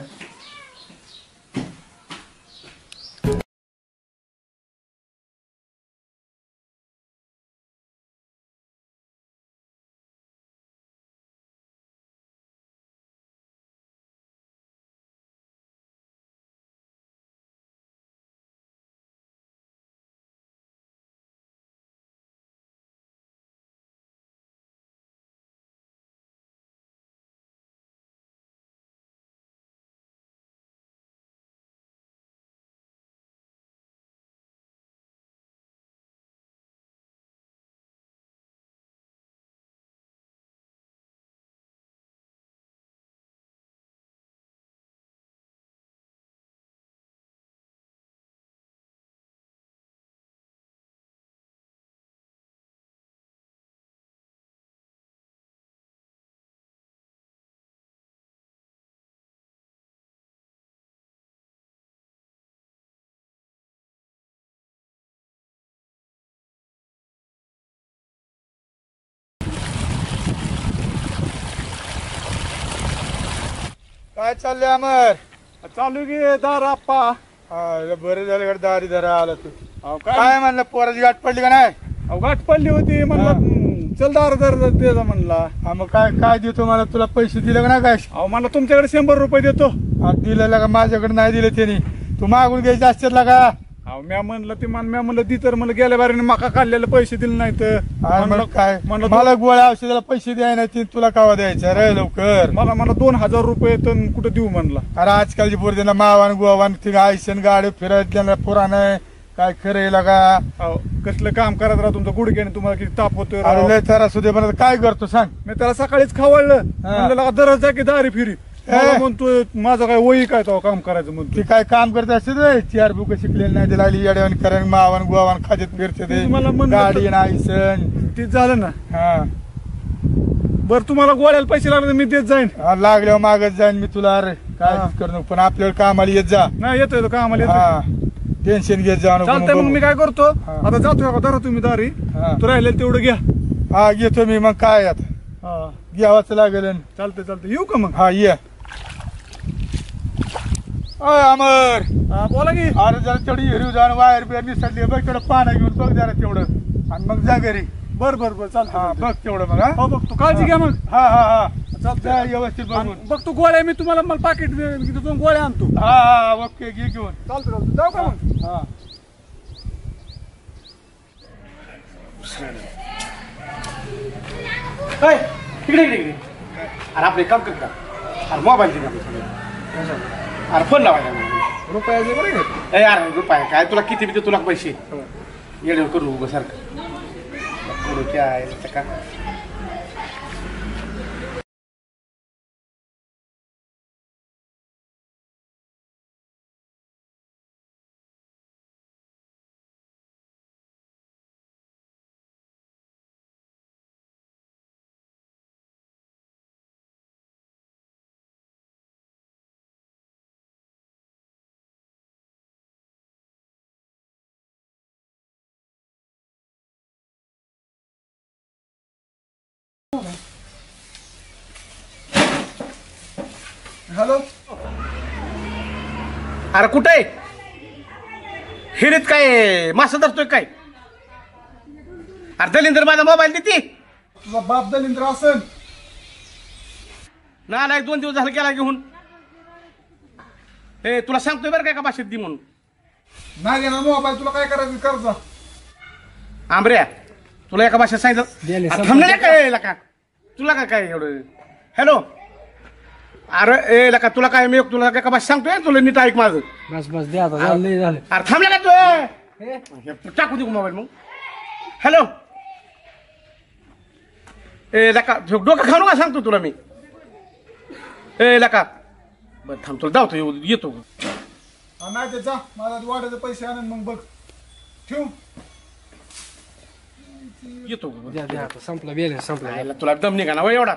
काय चाललंय अमर? चालू की दार आप्पा. बरं झालं गड दारी धरा आला तू. काय म्हणलं पोराची गाठ पडली का नाही? गाठ पडली होती म्हणलं चल दार धर द्यायचा म्हणला. मग काय काय देतो मला? तुला पैसे दिले का नाही? काय अहो मला तुमच्याकडे 100 रुपये देतो. दिलेला का? माझ्याकडे नाही दिले त्यांनी. तू मागून घ्यायचे असतात का? अहो म्या म्हणलं ती म्या म्हणलं ती तर मला गेल्या बारीने मका काढलेले पैसे दिले नाही तर काय म्हणलं मला गोळ्या औषधाला पैसे द्याय नाही. तुला कावा द्यायचं रे लवकर? मला 2000 रुपये तर कुठं देऊ म्हणला. अरे आजकालची पोर त्यांना मावान गोवान ती आयसन गाडी फिरत त्यांना पुराण काय खरं का? कसलं काम करत राहा तुमचं गुडघ्याने तुम्हाला किती ताप होतोय. अरे तर असू दे पण काय करतो सांग? मी त्याला सकाळीच खवळलं म्हणलं दररोज जा की दारी फिरी. म्हणतो माझं काय वही काय तो काम करायचं म्हणतो. ती काय काम करत असते रे? 4 बुक शिकलेली नाही ते लागली येड्यावानी करण मावान गोवान खात्यात फिरते ते गाडी आयसन तीच झालं ना. हा बरं तुम्हाला गोळ्याला पैसे लागले मी देत जाईन. लागल्यावर मागत जाईन मी तुला. अरे काय करू पण आपल्याला कामाला येत जा. नाही येतोय कामाला. टेन्शन घेत जा. चालतंय मग मी काय करतो आता जातो धरा तुम्ही दारी. तू राहिलेलं तेवढं घ्या. हा घेतो मी. मग काय आता घ्यावाच लागेल. चालतंय येऊ का मग? हा ये. अमर बोला की अरे जरा तेवढी हिरवी जाण वायर बिअर निसटली बघ तेवढं पानं घेऊन बघ जरा तेवढं आणि मग जा घरी. बर बर बर चालतं हा बघ तेवढं मग. हो बघ तू काळजी घ्या मग. हा हा हा चालतंय. जा व्यवस्थित बघून. बघ तू गोळ्या मी तुम्हाला मला पाकिट दोन गोळ्या आणतो. हा हा ओके घे घेऊन. चालतं जाऊ का मग. हा काय इकडे इकडे इकडे. अरे आपले काम कर का. अरे मोबाईल दे अरे फोन लावायला रुपयाचे बरं का? ए अरे रुपये काय तुला किती बी तुला पैसे येडे करू उगं सारखं करू काय का. हॅलो अरे कुठे आहे हिरीत काय मासा धरतोय काय. अरे दलिंदर माझा मोबाईल देते तुझा बाप दलिंद्र असन. ना 2 दिवस झालं गेला घेऊन. हे तुला सांगतोय बरं काय का भाषेत दी म्हणून. नाही देणार मोबाईल तुला काय करायचं कर्ज. आंबऱ्या तुला एका भाषेत सांगितलं अरे थांबले काय का तुला काय काय एवढं. हॅलो अरे ए लका तुला काय मी तुला एका भाषेत सांगतोय तुला नीट ऐक माझं. बस बस द्या आता झालं झालं. अरे थांबला का तू टाकू दे मोबाईल मग. हॅलो ए लका डोकं खाऊ नका सांगतो तुला मी. ए लका बरं थांब तुला धावतो येतो. नाही ते जा माझा वाढायचे पैसे आणून मग बघ ठेवू. येतो द्या द्या आता संपला बॅलन्स संपला. तुला दम निघा ना एवढा.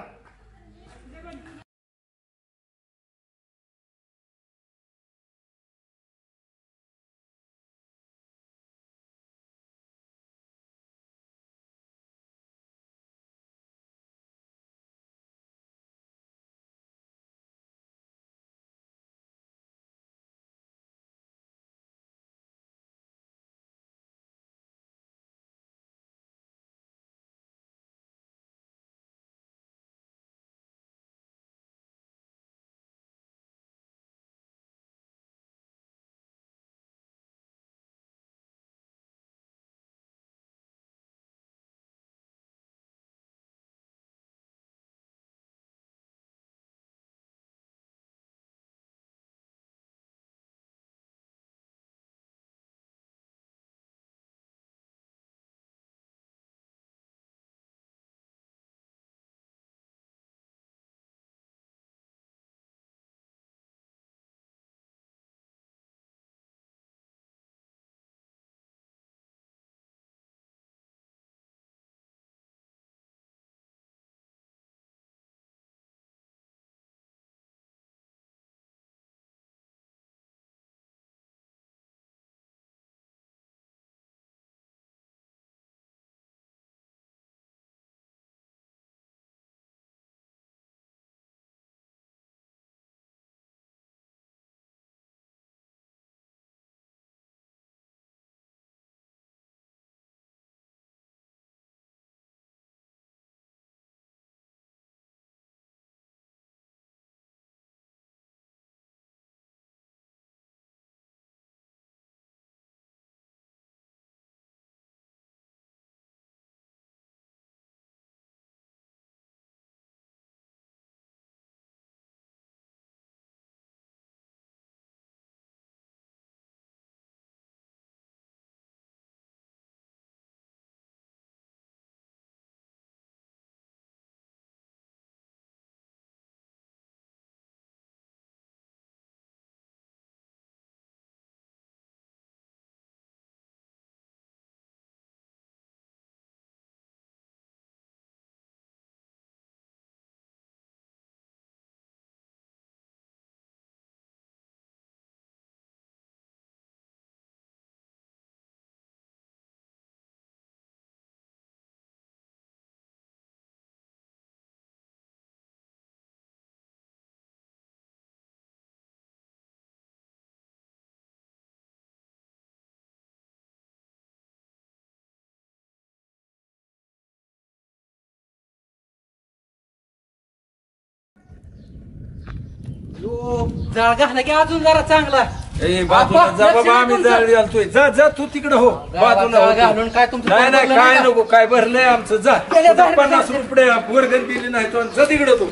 जाळ घाला की अजून जरा चांगला ए बाजूला जा बाबा, आम्ही जाळ घालतोय. जा जा तू तिकडे हो बाजूला हो. घालून काय तुमचं नाही नाही भरलं काय नाही नको, काय भरलंय आमचं. जा तुझं 50 रुपये वर्गण दिली नाही तो, जा तिकडे तू.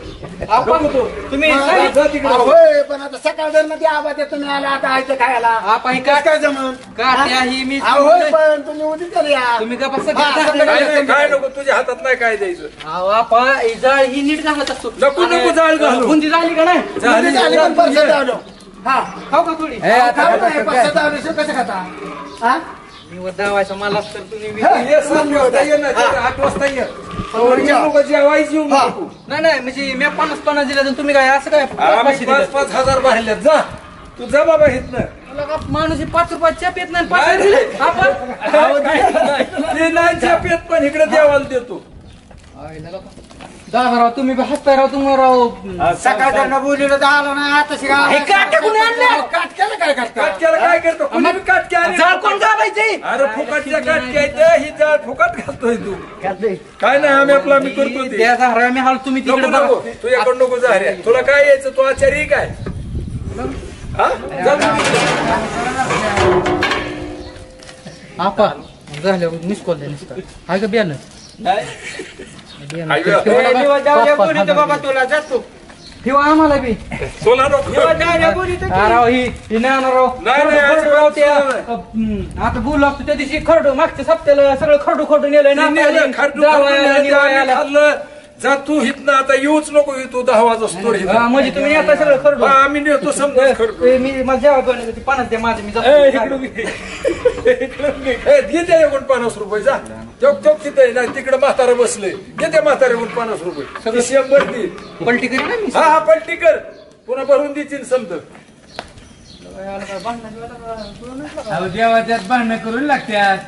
आपण तुम्ही जा तिकडे. होय पण आता सकाळ मध्ये आवाज येतो तुम्ही आला आता आयचं खायला आपण काय जमन काट्या ही मी होय पण तुम्ही उद्या तरी या. तुम्ही का बस काय नको, तुझ्या हातात नाही काय द्यायचं. आपण जाळ ही नीट घालत असतो नको नको जाळ घालू. बुंदी झाली का नाही झाली पण परसाद लावलो. हा खाऊ का थोडी खाऊ नाही, परसाद लावल्याशिवाय कसं खाता हा मी दावायचं मला तर तुम्ही ये 7 वाजता ये ना, 8 वाजता ये. नको जेवायची येऊ नको. नाही म्हणजे मी 50 दिले तर तुम्ही काय असं काय आम्ही पैसे दिले? 5-5 हजार भरल्यात. जा तू जा बाबा इथनं. मला का माणूस 5 रुपयात चहा पेत नाही 5 दिले आपण ते नाही चहा पेत, पण इकडे देवाला देतो. दादा राव तुम्ही हसताय राव तुम्ही राव सकाळच्या बोलीला आलो नाही आता हे काट्या कोणी आणल्या? काटक्याला काय करता काटक्याला काय करतो, कुणी बी काटक्या आणली. जाळ कोण घालायचे अरे फुकटच्या काटक्या ही जाळ फुकट घालतोय तू. काय नाही, आम्ही आपला आम्ही करतो ते. त्या झाडा मी हाल तुम्ही नको तिकडे नको, तुझ्याकडे नको जा रे. तुला काय यायचं, तू आचारी काय हा? जा तू. आपा झाल्यावर मिस कॉल द्या नुसतं हाय का बियाणं बाबा तुला जातो ठेवा आम्हाला बी सोला नको. राव ही नाही आणा राव नाही, नाही, खरडू राव अजिबात त्या नाही. आता बोलू लागतो त्या दिवशी खरडू मागच्या सप्त्याला सगळं खरडू नेलंय ना नेलं, खारडू जावयाला, आम्ही निवायाला. खाल्लं. जा तू हितनं आता येऊच नको, तू 10 वाजता हा, म्हणजे तुम्ही आता सगळं खरडू आम्ही नेतो समजा खरडू. मी मला जेव्हा बनवलं 50 द्या माझं मी ए, जातो. इकडं घे. इकडं घे. ए, घे त्या एकूण 50 रुपये. जा चौक चौक तिथे नाही, तिकडे म्हातारा बसले. घे त्या म्हाताऱ्याकडून 50 रुपये. सगळं 100 दे. पलटी करी ना मी हा हा पलटी कर, पुन्हा भरून देतील समजा. देवाच्यात भांडणं करून लागत्यात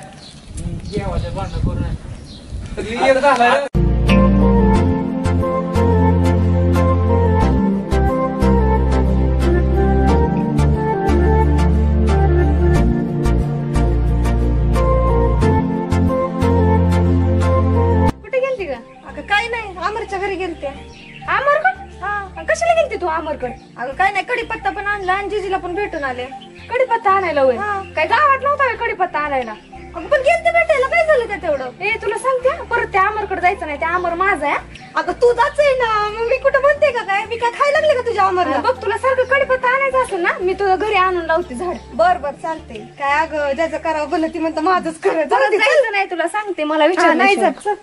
देवाच्यात भांडणं करून क्लिअर झालं. कुठे गेलती का? अगं काय नाही, अमरच्या घरी गेलते. अमरकड? हा. कशाला गेलती तू अमरकड? अगं काय नाही, कडीपत्ता पण आणला आणि जिजीला पण भेटून आले. कडीपत्ता आणायला होय? काय गावात नव्हता होय कडीपत्ता आणायला? अगं पण गेलते भेटायला, काय झालं त्या तेवढं? ए तुला सांगते परत त्या अमरकडे जायचं नाही, त्या अमर माझा आहे. अगं तू जाच आहे ना, मग मी कुठं म्हणते का काय? मी काय खायला लागले का तुझ्या अमरला? बघ तुला सारखं कडीपत्ता आणायचं असेल ना, मी तुझ्या घरी आणून लावते झाड. बर बर चालते. काय अगं ज्याचं करावं भलं ती म्हणतं माझंच करायचं. जायचं नाही तुला सांगते, मला विचार नाही जात. चल.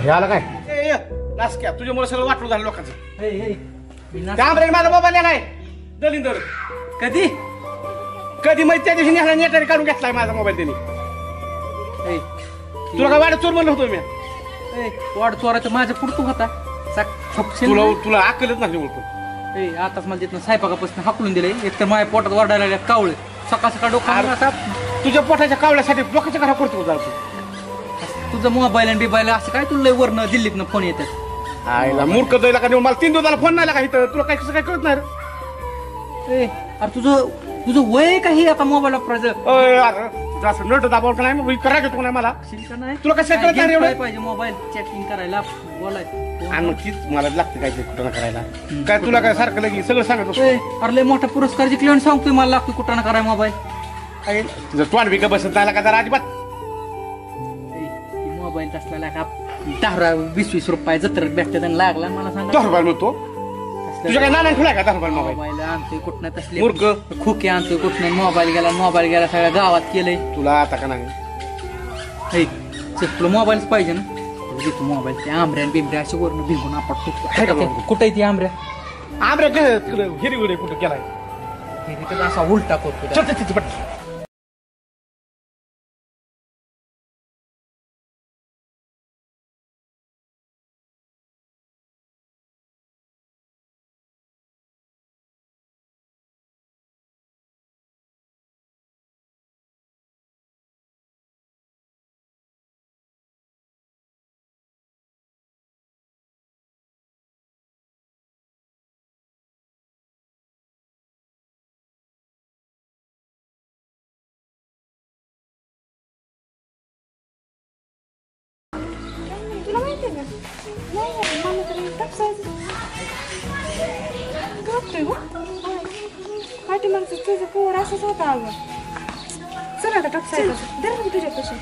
हे आलं काय नासक्या तुझ्यामुळे सगळं वाटलं झालं लोकांचं. कधी त्यामुळे माझा मोबाईल नाही दलिंदर कधी माहिती त्या दिवशी नेहला नेटाने काढून घेतलाय माझा मोबाईल त्यांनी. तुला काय वाडत चोर म्हणलं होतो मी. वाढ चोराचं माझ्या पुढतो होता तुला तुला अक्कलच नाही बोलतो. आताच मला तिथनं स्वयंपाकापासून हाकलून दिले. एक तर माझ्या पोटात वरडायला लागल्या कावळे. सकाळ सकाळ डोकं तुझ्या पोटाच्या कावल्यासाठी लोकांच्या घरा करतो जातो. तुझं मोबाईल आणि बिबाईल असं काय तुला वरनं दिल्लीतनं फोन येतात. आईला मूर्ख जायला का मला 3 दिवसाला फोन नाही का इथं तुला काय कसं काय कळत नाही रे? अरे तुझं वय काही आता मोबाईल वापरायचं असं नट दाबावर का नाही मग करायचं तू नाही मला तुला कसं कळत नाही एवढं पाहिजे मोबाईल चॅटिंग करायला बोलायचं. आणि मग तीच मला लागते काय ते कुठं करायला काय तुला काय सारखं लगे सगळं सांगत असतो. अरे लय मोठा पुरस्कार जिंकल्यावर सांगतोय मला लागतो कुठं कराय मोबाईल. तुझं तोंड बिका बसत नाही का जरा अजिबात. मोबाईल असला का 10-20 रुपये जत्रेत भेटतात आणि लागला मला सांगा 10 रुपये मिळतो. तुझ्या काय नाना ठेवलाय का 10 रुपये मोबाईल आणतोय कुठनं तसले मूर्ख खोके आणतोय कुठनं मोबाईल गेला सगळ्या गावात केलंय. तुला आता का नाही तुला मोबाईलच पाहिजे ना देतो मोबाईल. ते आंब्र्या बिंबऱ्या असे वरून भिंगून आपण कुठे ती आंब्र्या हिरी विडी कुठं केलाय असा उलटा करतो. टपसायचं बघतोय पाठीमागचं तुझं पोर असंच होतं अगं. चल आता टपसायचं दर मग तुझ्यापाशी.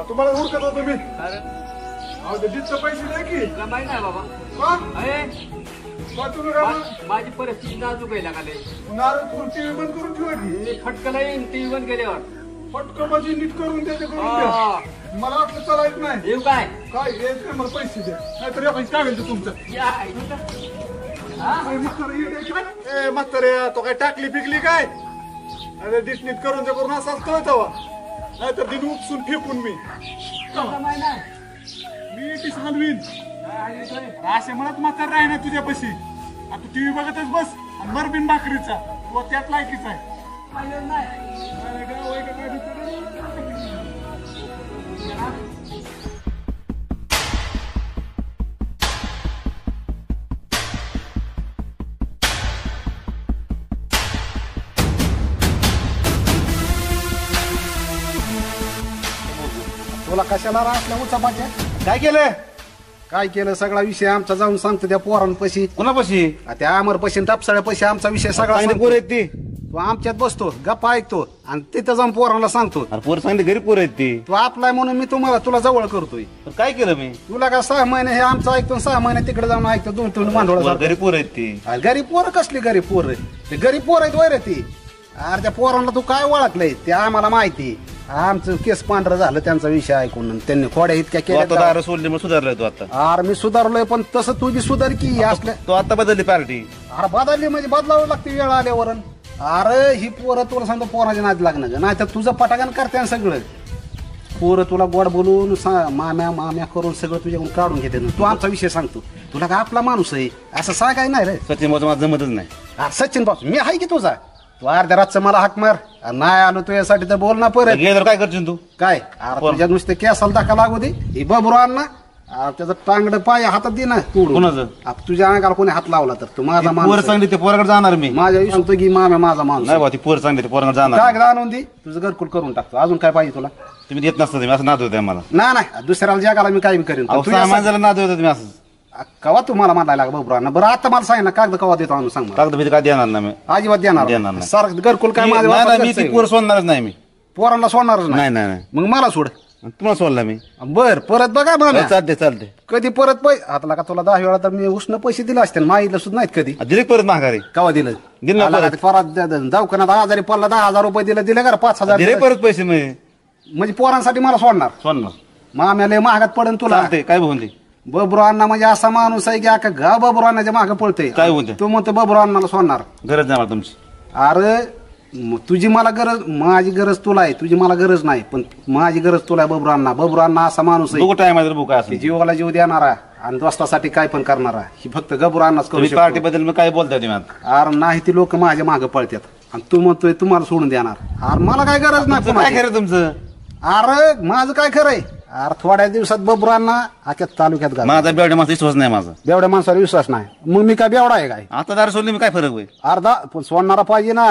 तुम्हाला उरकत होतो मी. अहो ते डिटचे पैसे द्या की. माहिती नाही बाबा तुम्ही का माझी परिस्थिती नाजूक आहे लागले. नारळ टीव्ही बंद करून ठेवा की. फटकं नाही टीव्ही बंद केल्यावर. फटकं माझी नीट करून द्यायचं करून द्या. मला वाटलं चालायचं नाही. येऊ काय काय येत नाही मला पैसे द्या नाहीतर या पैसे काय होईल तुमचं. म्हातारे तो काय टाकली पिकली काय. अरे डिट नीट करून द्या करून असाच कळत नाहीतर दिन उपसून फेकून मी डिश हलवीन. असे म्हणत म्हातार राही ना तुझ्यापाशी. आता तू टीव्ही बघतच बस आणि मरबिन भाकरीचा तो त्यात लायकीचा आहे. तुला कशाला असल्या उचापाच्या काय केलं. काय केलं सगळा विषय आमचा जाऊन सांगतो त्या पोरांपाशी. कोणापाशी त्या अमरपाशी टापसाळ्यापाशी आमचा विषय सगळा. पोर आहेत ती तू आमच्यात बसतो गप्पा ऐकतो आणि तिथं जाऊन पोरांना सांगतो. पोर सांगते घरी पोर आहेत ती तू आपलाय म्हणून मी तुला जवळ करतोय. काय केलं मी तुला का 6 महिने हे आमचं ऐकतो 6 महिने तिकडे जाऊन ऐकतो 2-3 मांडोळा. गरीब पोर आहेत ती. गरीब पोरं कसली गरीब पोर ते गरीब पोर आहेत वैर ती. अरे त्या पोरांना तू काय ओळखलंय ते आम्हाला माहिती. आमचं केस पांढरं झालं त्यांचा विषय ऐकून त्यांनी खोड्या इतक्या केल्या. सोडले सुधारलोय तू आता. अरे मी सुधारलोय पण तसं तू बी सुधार की असल्या. तो आता बदलली पार्टी. अरे बदलली म्हणजे बदलावं लागते वेळ आल्यावर. अरे ही पोरं तुला सांगतो पोराच्या नाद लागणं नाही तर तुझं पटाकन करते सगळं. पोरं तुला गोड बोलून माम्या माम्या करून सगळं तुझ्याकडून काढून घेते. तू आमचा विषय सांगतो तुला का आपला माणूस आहे असं सांगाय नाही रे. सचिन माझं जमतच नाही. सचिन बाबू मी आहे की तुझा. तू अर्ध्या रातचं मला हाक मार नाही आलो तुझ्यासाठी तर बोल ना परत. काय करशील तू काय तुझ्या नुसते केसाला धक्का लागू दे. ही बबरू आण ना त्याचं टांगड पाय हातात दे ना तोडून. तुझ्या अंगाला कोणी हात लावला तर तू माझा माणूस चांगली ते पोराकडे जाणार मी. माझ्या सांगतो की माम्या माझा माणूस नाही ती पोर चांगली ते पोराकडे जाणार. काय आणून दे तुझं घरकुल करून टाकतो. अजून काय पाहिजे तुला. तुम्ही देत नसता तुम्ही असं नाद होते मला. नाही दुसऱ्याला जगाला मी काय करेन. माणसाला नाद होतं तुम्ही असं कवा तुम्हाला म्हणायला बबरांना. बरं आता मला सांग ना कागद कवा देतो आणून सांग. कागद काय देणार ना मी अजिबात देणार नाही. सर घरकुल काय मी ती पोर सोडणारच नाही. मी पोरांना सोडणारच नाही. नाही मग मला सोड. तुम्हाला सोडला मी. बर परत बघा मला. चालते कधी परत पैसे आता का तुला 10 वेळा तर मी उष्ण पैसे दिले असते मागितलं सुद्धा नाहीत कधी. दिले परत माघारी कवा दिलं परत दवाखान्यात आजारी पडला 10,000 रुपये दिले का 5,000 दिले परत पैसे म्हणजे पोरांसाठी मला सोडणार. माम्याला महागात पडन तुला. काय होऊन दे. बबरू अण्णा म्हणजे असा माणूस आहे की अख्खा गाव बबरू अण्णाच्या मागे पळतोय. काय होते तू म्हणतो बबरू अण्णाला सोडणार. गरज नाही तुमची. अरे तुझी मला गरज माझी गरज तुला आहे. तुझी मला गरज नाही पण माझी गरज तुला आहे बबरू अण्णा. बबरू अण्णा असा माणूस आहे जीवाला जीव देणारा आणि दोस्तासाठी काय पण करणारा. ही फक्त बबरू अण्णाच करू शकतो. पार्टी बद्दल काय बोलताय तुम्ही आता. अरे नाही ती लोक माझ्या मागे पळतात आणि तू म्हणतोय तुम्हाला सोडून देणार. अरे मला काय गरज नाही. काय खरं तुमचं. अरे माझं काय खरंय. अरे थोड्या दिवसात बबरू अण्णा आख्या तालुक्यात घाल. माझा बेवड्या माणसा विश्वास नाही. माझा बेवड्या माणसावर विश्वास नाही. मग मी काय बेवडा आहे काय. आता दार सोडली मी काय फरक होईल. अर्धा पण सोडणारा पाहिजे ना.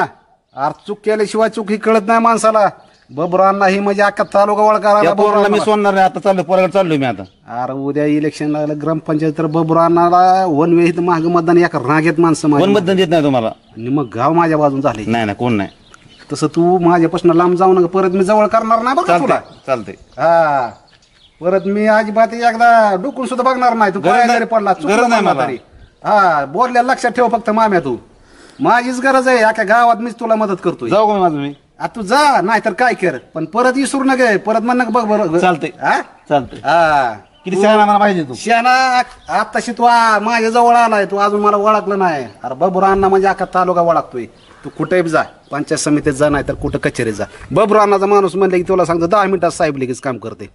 अरे चूक केल्याशिवाय चूक ही कळत नाही माणसाला. बबरू अण्णा ही म्हणजे अख्खा तालुका वळकाला मी सोडणार आता चाललो पोराकडे चाललोय मी आता. अरे उद्या इलेक्शन लागलं ग्रामपंचायत तर बबरू अण्णाला वन वे माग मतदान एका रागेत माणसं मतदान देत नाही तुम्हाला. आणि मग गाव माझ्या बाजून झाले. नाही कोण नाही. तसं तू माझ्यापासून लांब जाऊ नका. परत मी जवळ करणार नाही बघा तुला. चालतंय. हा परत मी अजिबात एकदा डुकून सुद्धा बघणार नाही. तू काय पडला गरज नाही मला. हा बोलल्या लक्षात ठेव फक्त माम्या. तू माझीच गरज आहे. अख्या गावात मीच तुला मदत करतोय. जाऊ का माझं मी. तू जा नाही तर काय कर पण परत विसरू नका. परत म्हण बघ बरं. चालतंय. चालतंय. हा किती शहाणा पाहिजे तू. शहाणा आताशी तू माझ्या जवळ आलाय. तू अजून मला ओळखलं नाही. अरे बबरू अण्णा म्हणजे अख्खा तालुका ओळखतोय. तू कुठेही जा पंचायत समितीत जा नाही तर कुठं कचेरीत जा. बबरू अण्णाचा माणूस म्हणले की तुला सांगतो 10 मिनिटात साहेब लगेच काम करते.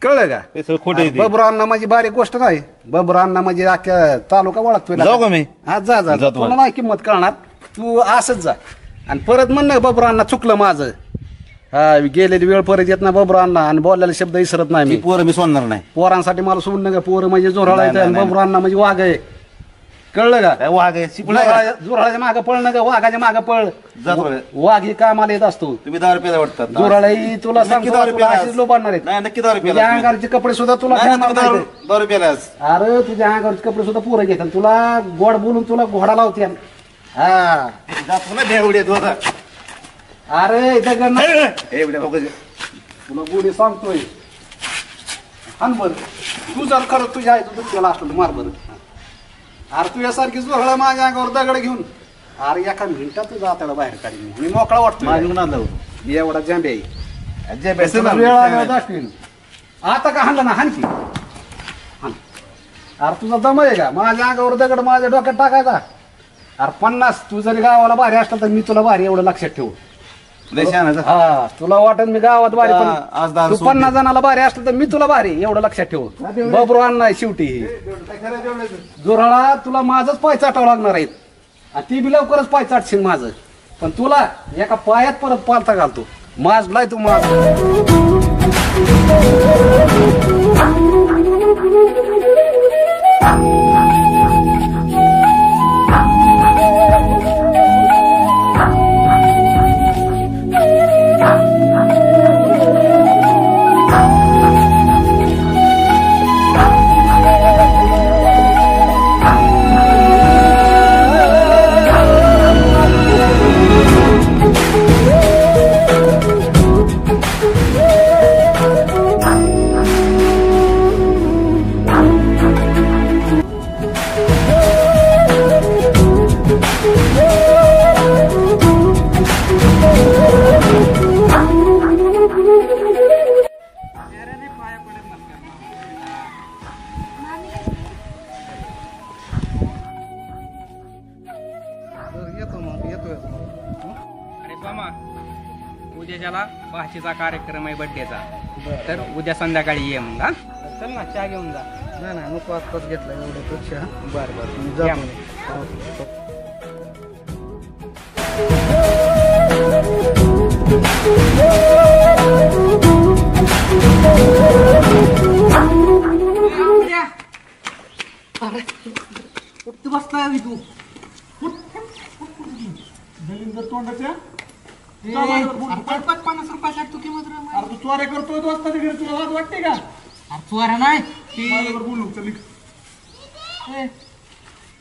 कळलं का हे सगळं खोटं आहे ते. बबरांना माझी बारीक गोष्ट नाही. बबरांना म्हणजे अख्ख्या तालुका ओळखतोय ना. जाऊ का मी? हा जा जा जातो. तुला नाही किंमत कळणार. तू असंच जा आणि परत म्हण ना बबरांना चुकलं माझं. हा गेलेली वेळ परत येत ना बबरांना आणि बोललेला शब्द विसरत नाही मी मी. पोरं मी सोडणार नाही. पोरांसाठी मला सोडून नका. पोरं म्हणजे जोराळा नाही, येतं आणि नाही, बबरांना म्हणजे वाघ आहे. कळलं का? काय वाघ आहे शिकला का? जोराळ्याच्या मागं पळ नका वाघाच्या मागं पळ. जातो रे. वाघ ही कामाला येत असतो. तुम्ही 10 रुपयाला वाटतात ना? जोराळी तुला नक्की सांगतो 10 रुपयाला अशीच लोबाडणार आहेत. नाही नक्की 10 तुझ्या रुपयाला. अंगारचे कपडे सुद्धा तुला नाही, घेणार नक्की नाहीत. 10 रुपयाला. अरे तुझ्या अंगावरचे कपडे सुद्धा पुरं घेतात. तुला गोड बोलून तुला घोडा लावते. हा जातो ना बेवड्या तू आता. अरे इथं करणार एवढ्या बघ. तुला गोडी सांगतोय. हान बर तू जर खरं तुझ्या आहे तुझं त्याला असलं मार बरं. अरे तुझ्यासारखी जोहळा माझ्या अंगावर दगड घेऊन अरे एका मिनिटात तुझा आताला बाहेर काढीन मी मोकळा वाटतो. माझी नाद लावू. एवढा जांबे जे बेस्ट तुला वेळ आल्यावर दाखवीन. आता का हाणला ना हाणकी हाण. अरे तुझा दम आहे का माझ्या अंगावर दगड माझ्या डोक्यात टाकायचा. अरे 50 तू जरी गावाला भारी असला तर मी तुला भारी एवढं लक्षात ठेवू. हा तुला वाटत मी गावात भारी आज पण तू 50 जणाला भारी असलं तर मी तुला भारी एवढं लक्षात ठेवू. बबरू नाही शेवटी जोराळा तुला माझंच पाय चाटावं लागणार आहेत आणि ती बी लवकरच पाय चाटशील माझं. पण तुला एका पायात परत पालता घालतो. माझलाय तू माझ. अरे मामा उद्याच्याला भाचीचा कार्यक्रम आहे बर्थडेचा. तर उद्या संध्याकाळी ये मग. हा चल ना चहा घेऊन जा. नाही नाही नको आत्ताच घेतला एवढ्यापेक्षा. बरं बरं जा या मग. मग. तू बसलाय तू दलिंदर तोंडाच्या 50 रुपयासाठी तू किंमत अरे तू चोऱ्या करतोय दोस्ताच्या घरी तुला लाज वाटते का? चोऱ्या नाही माझ्यावर बोलू चल निघ. ए,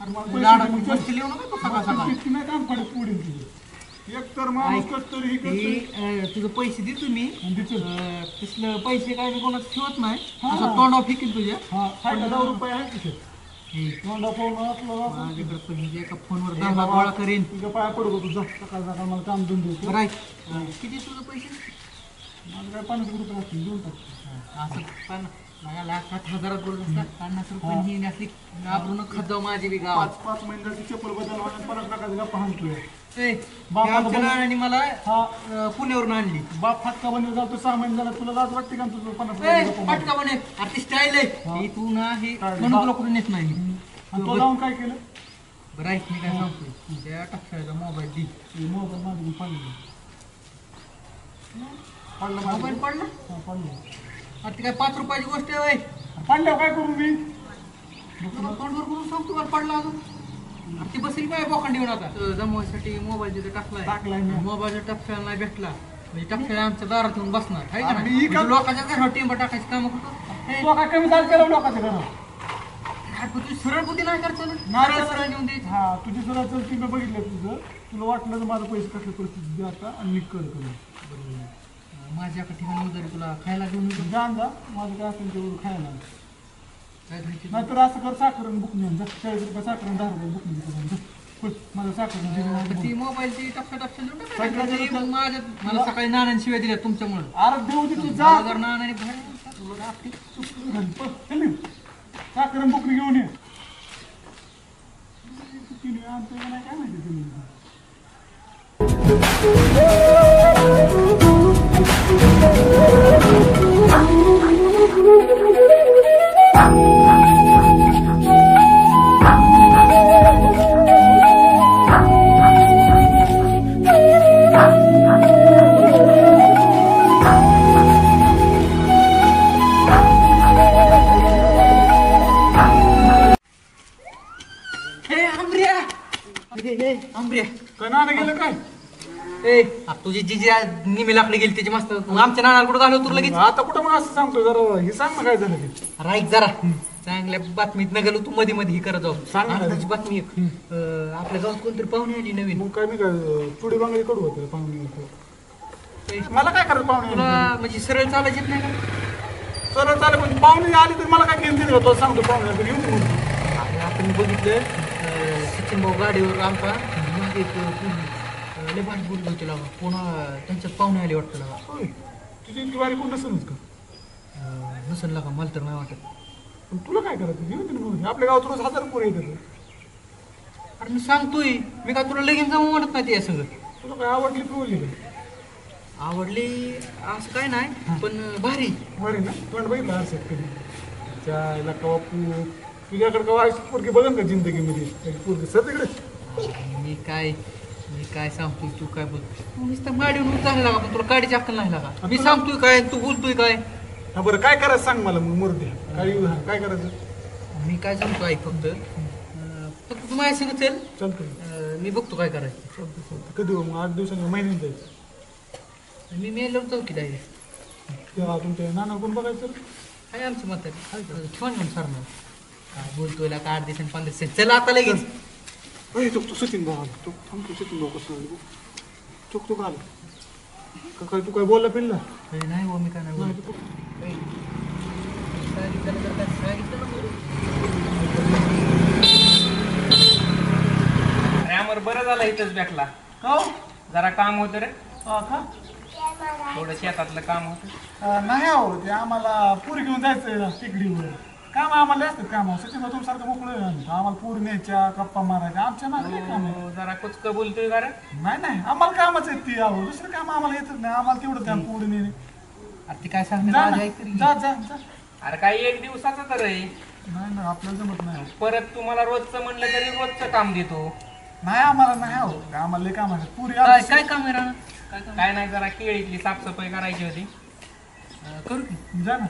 अरे मला लाडा पैसे दे. पैसे लिहू नका तू सकाळ सकाळ. किती नाही काम पडत पुढे तुझं. एक तर माणूस कष्टरी ही करतोय. तुझं पैसे दे तुम्ही आणि तिचं तसलं पैसे काय मी कोणाचं ठेवत नाही. असं तोंडावर फेकीन तुझ्या. हा 10 रुपये आहे तिथे. तोंडा पाहून आपलं असं. माझ्याकडे म्हणजे एका फोनवर 10 गोळा करेन. तुझ्या पाया पडू का तुझा सकाळ सकाळ मला काम देऊन देतो. राईट किती तुझं पैसे माझं काय 50 रुपये असतील देऊन टाक. असं पण मला लाखात हजारात बोलत असतात 50 रुपये ही असली घाबरून खजाव माझी बी गाव 5 महिन्याची चप्पल बदल आणि परत टाकायचं गप्पा हाणतोय. आणि मला पुण्यावरून आणली. बाप फाटका बनवून जातो 6 महिने झाला. तुला लाज वाटते का तुझं 50 पटका बने अरे स्टाईल आहे तू ना हे म्हणून तुला कुठून येत नाही. आणि तो जाऊन काय केलं? बरं ऐक मी काय सांगतो त्या टाकशाळेचा मोबाईल दे. मोबाईल माझं पडलं मोबाईल पडला पडलं. अरे ती काय 5 रुपयाची गोष्ट आहे. पडल्यावर काय करू मी? तोंडवर करून सांगतो बरं पडला अजून. ती बसली काय बोखंडी येऊन आता जमवायसाठी मोबाईल तिथे टाकलाय. मोबाईलचा टपशाला नाही भेटला म्हणजे टपशाला आमच्या दारात येऊन बसणार आहे का नाही? लोकांच्या घरावर टिंब टाकायची काम करतो. तो काय कमी झालं केलं लोकांच्या घरात. तुझी सरळ बुद्धी नाही करत सरळ नेऊन द्यायची. हा तुझी सरळ चलती मी बघितलं तुझं. तुला वाटलं तर माझं पैसे कसल्या परिस्थितीत दे आता आणि निघ कर माझ्या एका ठिकाणी उधारी तुला खायला घेऊन जाण जा. माझं काय असेल तेवढं खायला काय खायची नाहीतर असं कर साखर बुक नेऊन जा. 40 रुपये साखर 10 रुपये बुक नेऊन माझं साखर ती मोबाईलची टप्प्या टप्प्या माझ्या मला सकाळी नानांनी शिवाय दिल्या तुमच्यामुळे. अरे देऊ दे तू जा. नानाने साखर बुक घेऊन ये. काय माहिती तुम्ही आंबरे काय नाना गेलं काय तुझी जी जी निमी लाकडी गेली त्याची मस्त आमच्या नानाला कुठं घालव तुला लगेच आता कुठं मग असं सांगतो जरा हे सांग ना काय झालं ते राईक जरा चांगल्या बातमीत न गेलो तू मध्ये मध्ये ही करत जाऊ सांग ना. आनंदाची बातमी एक आपल्या गावात कोणतरी पाहुणे आली नवीन मग काय मी काय चुडी बांगडी कडू होतं पाहुणे मला काय करायचं पाहुणे तुला म्हणजे सरळ चालायची येत नाही का सरळ चालेल पण पाहुणे आली तर मला काय घेऊन देतो सांगतो पाहुणे घेऊन दे म्हणून. अरे आपण बघितलं सचिन भाऊ गाडीवर आमचा लय भारी बोललो तुला पुन्हा त्यांच्यात पाहुणे आले वाटतं लागा होय तुझी ज्वारी कोण नसेलच का नसेल लागा मला तर नाही वाटत पण तुला काय करायचं घेऊन दे ना मग. आपल्या गावात रोज 1000 पोरं येतात अरे मी सांगतोय मी का तुला लगीन जाऊ म्हणत नाही ते सगळं तुला काय आवडली पिवली का आवडली असं काय नाही पण भारी बरे ना तोंड बघितलं हर्षद कधी त्याला कवा तुझ्याकडे कवा अशी पोरगी बघन का जिंदगीमध्ये पोरगी सर तिकडे मी काय सांगतोय तू काय बोल तू नुसतं गाडीवर चालला लागा पण तुला गाडीची अक्कल नाही लागा मी सांगतोय काय तू बोलतोय काय हा बरं काय करायचं सांग मला मग मरू काय करायचं मी काय सांगतो ऐक फक्त तू माझ्या संग चल चालतं मी बघतो काय करायचं चालतं कधी हो मग 8 दिवसांनी महिन्यात जायचं मी मेल्यावर चौकी डायरेक्ट तेव्हा तुमच्या नाना कोण बघायचं काय आमचं मत ठेवून घेऊन सर ना काय बोलतोय का 8 दिवसांनी 15 दिवसांनी चल आता लगेच तो सचिन भाऊ आला तो थांबतो सचिन भाऊ कसं आलं तो आला काय तू काय बोलला पिल्ला नाही हो मी काय नाही बोलतो रॅमर बरं झालं इथंच भेटला का जरा काम होतं रे का थोडं शेतातलं काम होतं नाही आहो ते आम्हाला पुरी घेऊन जायचं टिकडीवर काम आम्हाला असतात काम सचिन भाऊ तुमच्यासारखं मोकळं आम्हाला पुरी न्यायच्या गप्पा मारायच्या आमच्या मागे काम आहे जरा कुचकं बोलतोय का रे नाही आम्हाला कामच येत ती आहो दुसरं काम आम्हाला येतच नाही आम्हाला तेवढं त्या पुरी नेणे अरे ती काय सांगते जा माझ्या ना. ऐक तरी. जा अरे काही एक दिवसाचं तर आहे नाही ना आपल्याला जमत नाही परत तुम्हाला रोजचं म्हणलं तरी रोजचं काम देतो नाही आम्हाला नाही आहो आम्हाला लय काम आहे पुरी काय काम आहे राणा काय नाही जरा केळीतली साफसफाई करायची होती करू की जा ना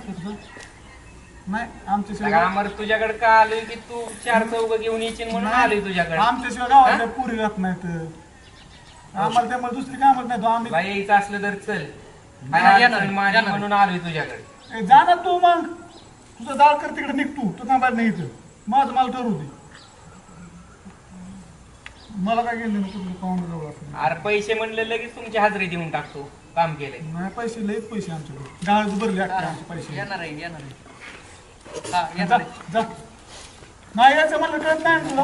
नाही आमच्याशिवाय आम्हाला तुझ्याकडे का आलोय की तू 4 चौघ घेऊन येशील म्हणून आलोय तुझ्याकडे आमच्याशिवाय गावात पुरी राहत नाहीत आम्हाला त्यामुळे दुसरी कामच नाही तो आम्ही बाई यायचं असलं तर चल माझी म्हणून आलोय तुझ्याकडे जा ना तू मग तुझं दाळ कर तिकडे निघ तू थांबायला नाही इथं माझं मला ठरवू दे मला काय गेलं ना कुठलं पाहुणे जवळ असं अरे पैसे म्हणले लगेच तुमची हजेरी देऊन टाकतो काम केलंय नाही पैसे लयच पैसे आमच्याकडे गाळच भरले आमचे पैसे येणार आहे जा नाही यायचं मला कळत नाही तुला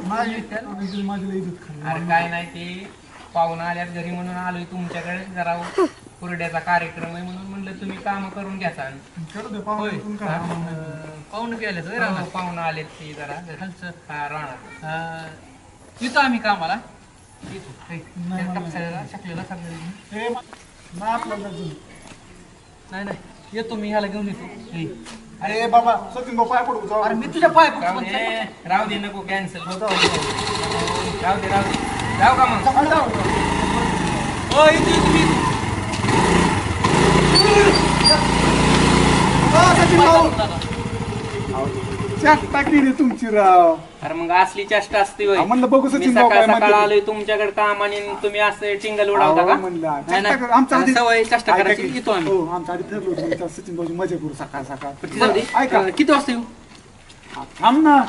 नाही माझी लय इज्जत खाली अरे काय नाही ते पाहुणा आल्यात घरी म्हणून आलोय तुमच्याकडे जरा कुरड्याचा कार्यक्रम आहे म्हणून म्हणलं तुम्ही काम करून घ्याचा करू दे पाहुणे पाहुणे गेले पाहुणा आलेत ते जरा राहणार येतो आम्ही कामाला नाही येतो मी ह्याला घेऊन येतो अरे बाबा सचिन भाऊ पाय पडू जाऊ अरे मी तुझ्या पाय राहू दे नको कॅन्सल राहू दे जाऊ का मग चेष्टा केली तुमची राव अरे मग असली चेष्टा असते होय. म्हणलं बघू मी सचिन भाऊ सकाळ काय सकाळ आलोय तुमच्याकडे काम आणि तुम्ही असं टिंगल उडवता का आमच्या आधी सवय चेष्टा करायची येतो आम्ही हो आमच्या आधी ठरलो होतं सचिन भाऊची मजा करू सकाळ जाऊ दे. ऐका किती वाजता येऊ थांब ना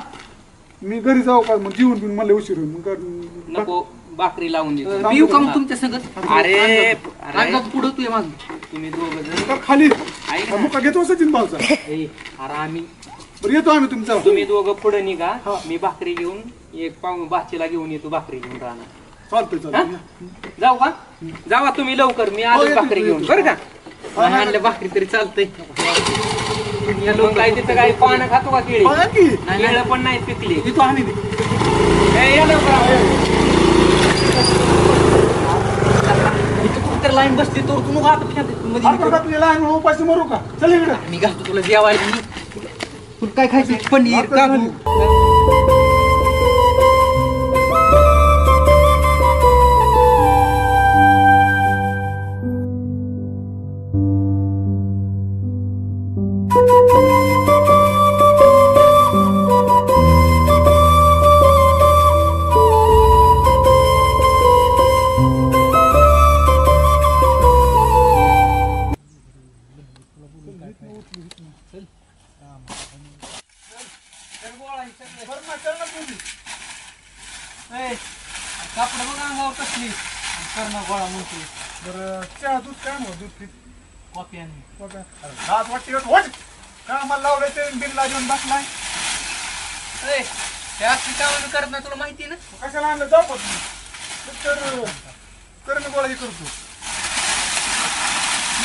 मी घरी जाऊ का मग जीवन पिऊन मला उशीर होईल मग नको भाकरी लावून देतो मी येऊ का मग तुमच्या संगत अरे पुढं तू ये माझं तुम्ही दोघं जण खाली ऐक ना. मुका घेतो सचिन भाऊचा अरे आम्ही बरं येतो आम्ही तुमचा तुम्ही दोघं पुढे निघा मी भाकरी घेऊन एक पाहून भाचीला घेऊन येतो भाकरी घेऊन राहणार चालतंय जाऊ का जावा तुम्ही लवकर मी आलो भाकरी घेऊन बरं का आणलं भाकरी तरी चालतंय लोक काय तिथं काही पानं खातो का केळी केळं पण नाही पिकली येतो आम्ही लाईन बसली तर तू नको उपाशी मरू का चल इकडे मी घालतो तुला जेवायला तुला काय खायचं पनीर काजू कापड बघ अंगावर कसली करणं गोळा म्हणतो. बरं चहा दूध काय मग दूध पीत कॉफी आणि हात वाटते का आम्हाला लावलंय ते बिनला देऊन बसलाय. हे असली कामं करत नाही तुला माहिती ना. कशाला आणलं जाऊ तर करणं गोळा हे करतो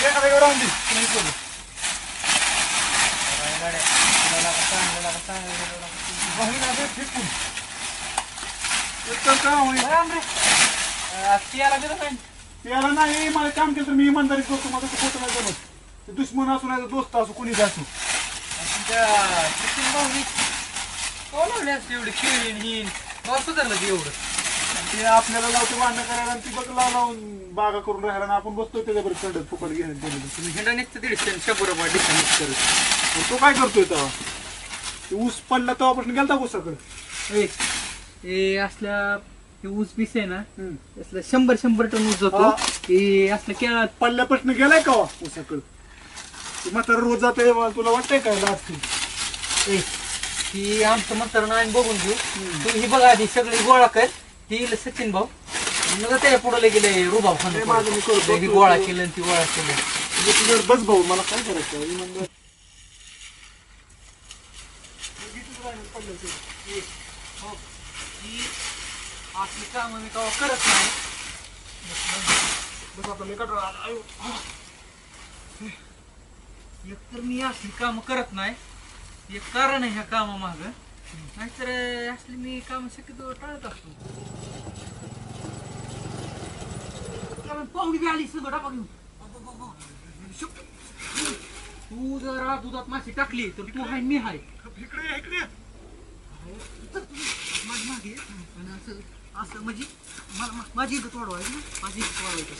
एखादा एवढा आणली नाही करू फिकून त्याला नाही मला काम केलं तर मी इमानदारी करतो. माझं खोटं नाही जमत. ते दुश्मन असू नाही दोस्त असू कोणी असू. एवढी खेळीन सुधारलं की एवढं ते आपल्याला लावतो भांडणं करायला आणि ती बघ लावून बागा करून राहायला आणि आपण बसतोय त्याच्यावर चढत फुकट घेण्यात तुम्ही हिंडा निघतं 150-100 डिस्काउंट करू. तो काय करतोय तेव्हा ते ऊस पडला तेव्हापासून गेलता ऊसाकडे. हे असल्या ऊस बीस आहे ना असलं 100 टन ऊस जातो. हे असलं केळा पडल्यापासून गेलाय का ऊसाकडे म्हातारा रोज जाते तुला वाटतंय काय लास्ट की आमचं म्हातारा आणि बघून घेऊ. तुम्ही ही बघा आधी सगळी गोळा कर. ती सचिन भाऊ मग त्या पुढे गेले रुबाब ही गोळा केलं ती गोळा केलं. बस भाऊ मला काय करायचं असली काम मी कवा करत नाही. एकतर मी असली काम करत नाही. एक कारण आहे ह्या कामामाग. नाहीतर असली मी काम शक्यतो टाळत असतो. पाहुणी बी आली सगळं डबा घेऊन. तू जर दुधात माशी टाकली तर तू हाय मी हाय. माझी मागे असं म्हणजे माझी इज्जत वाढवायची ना. माझी इज्जत वाढवायची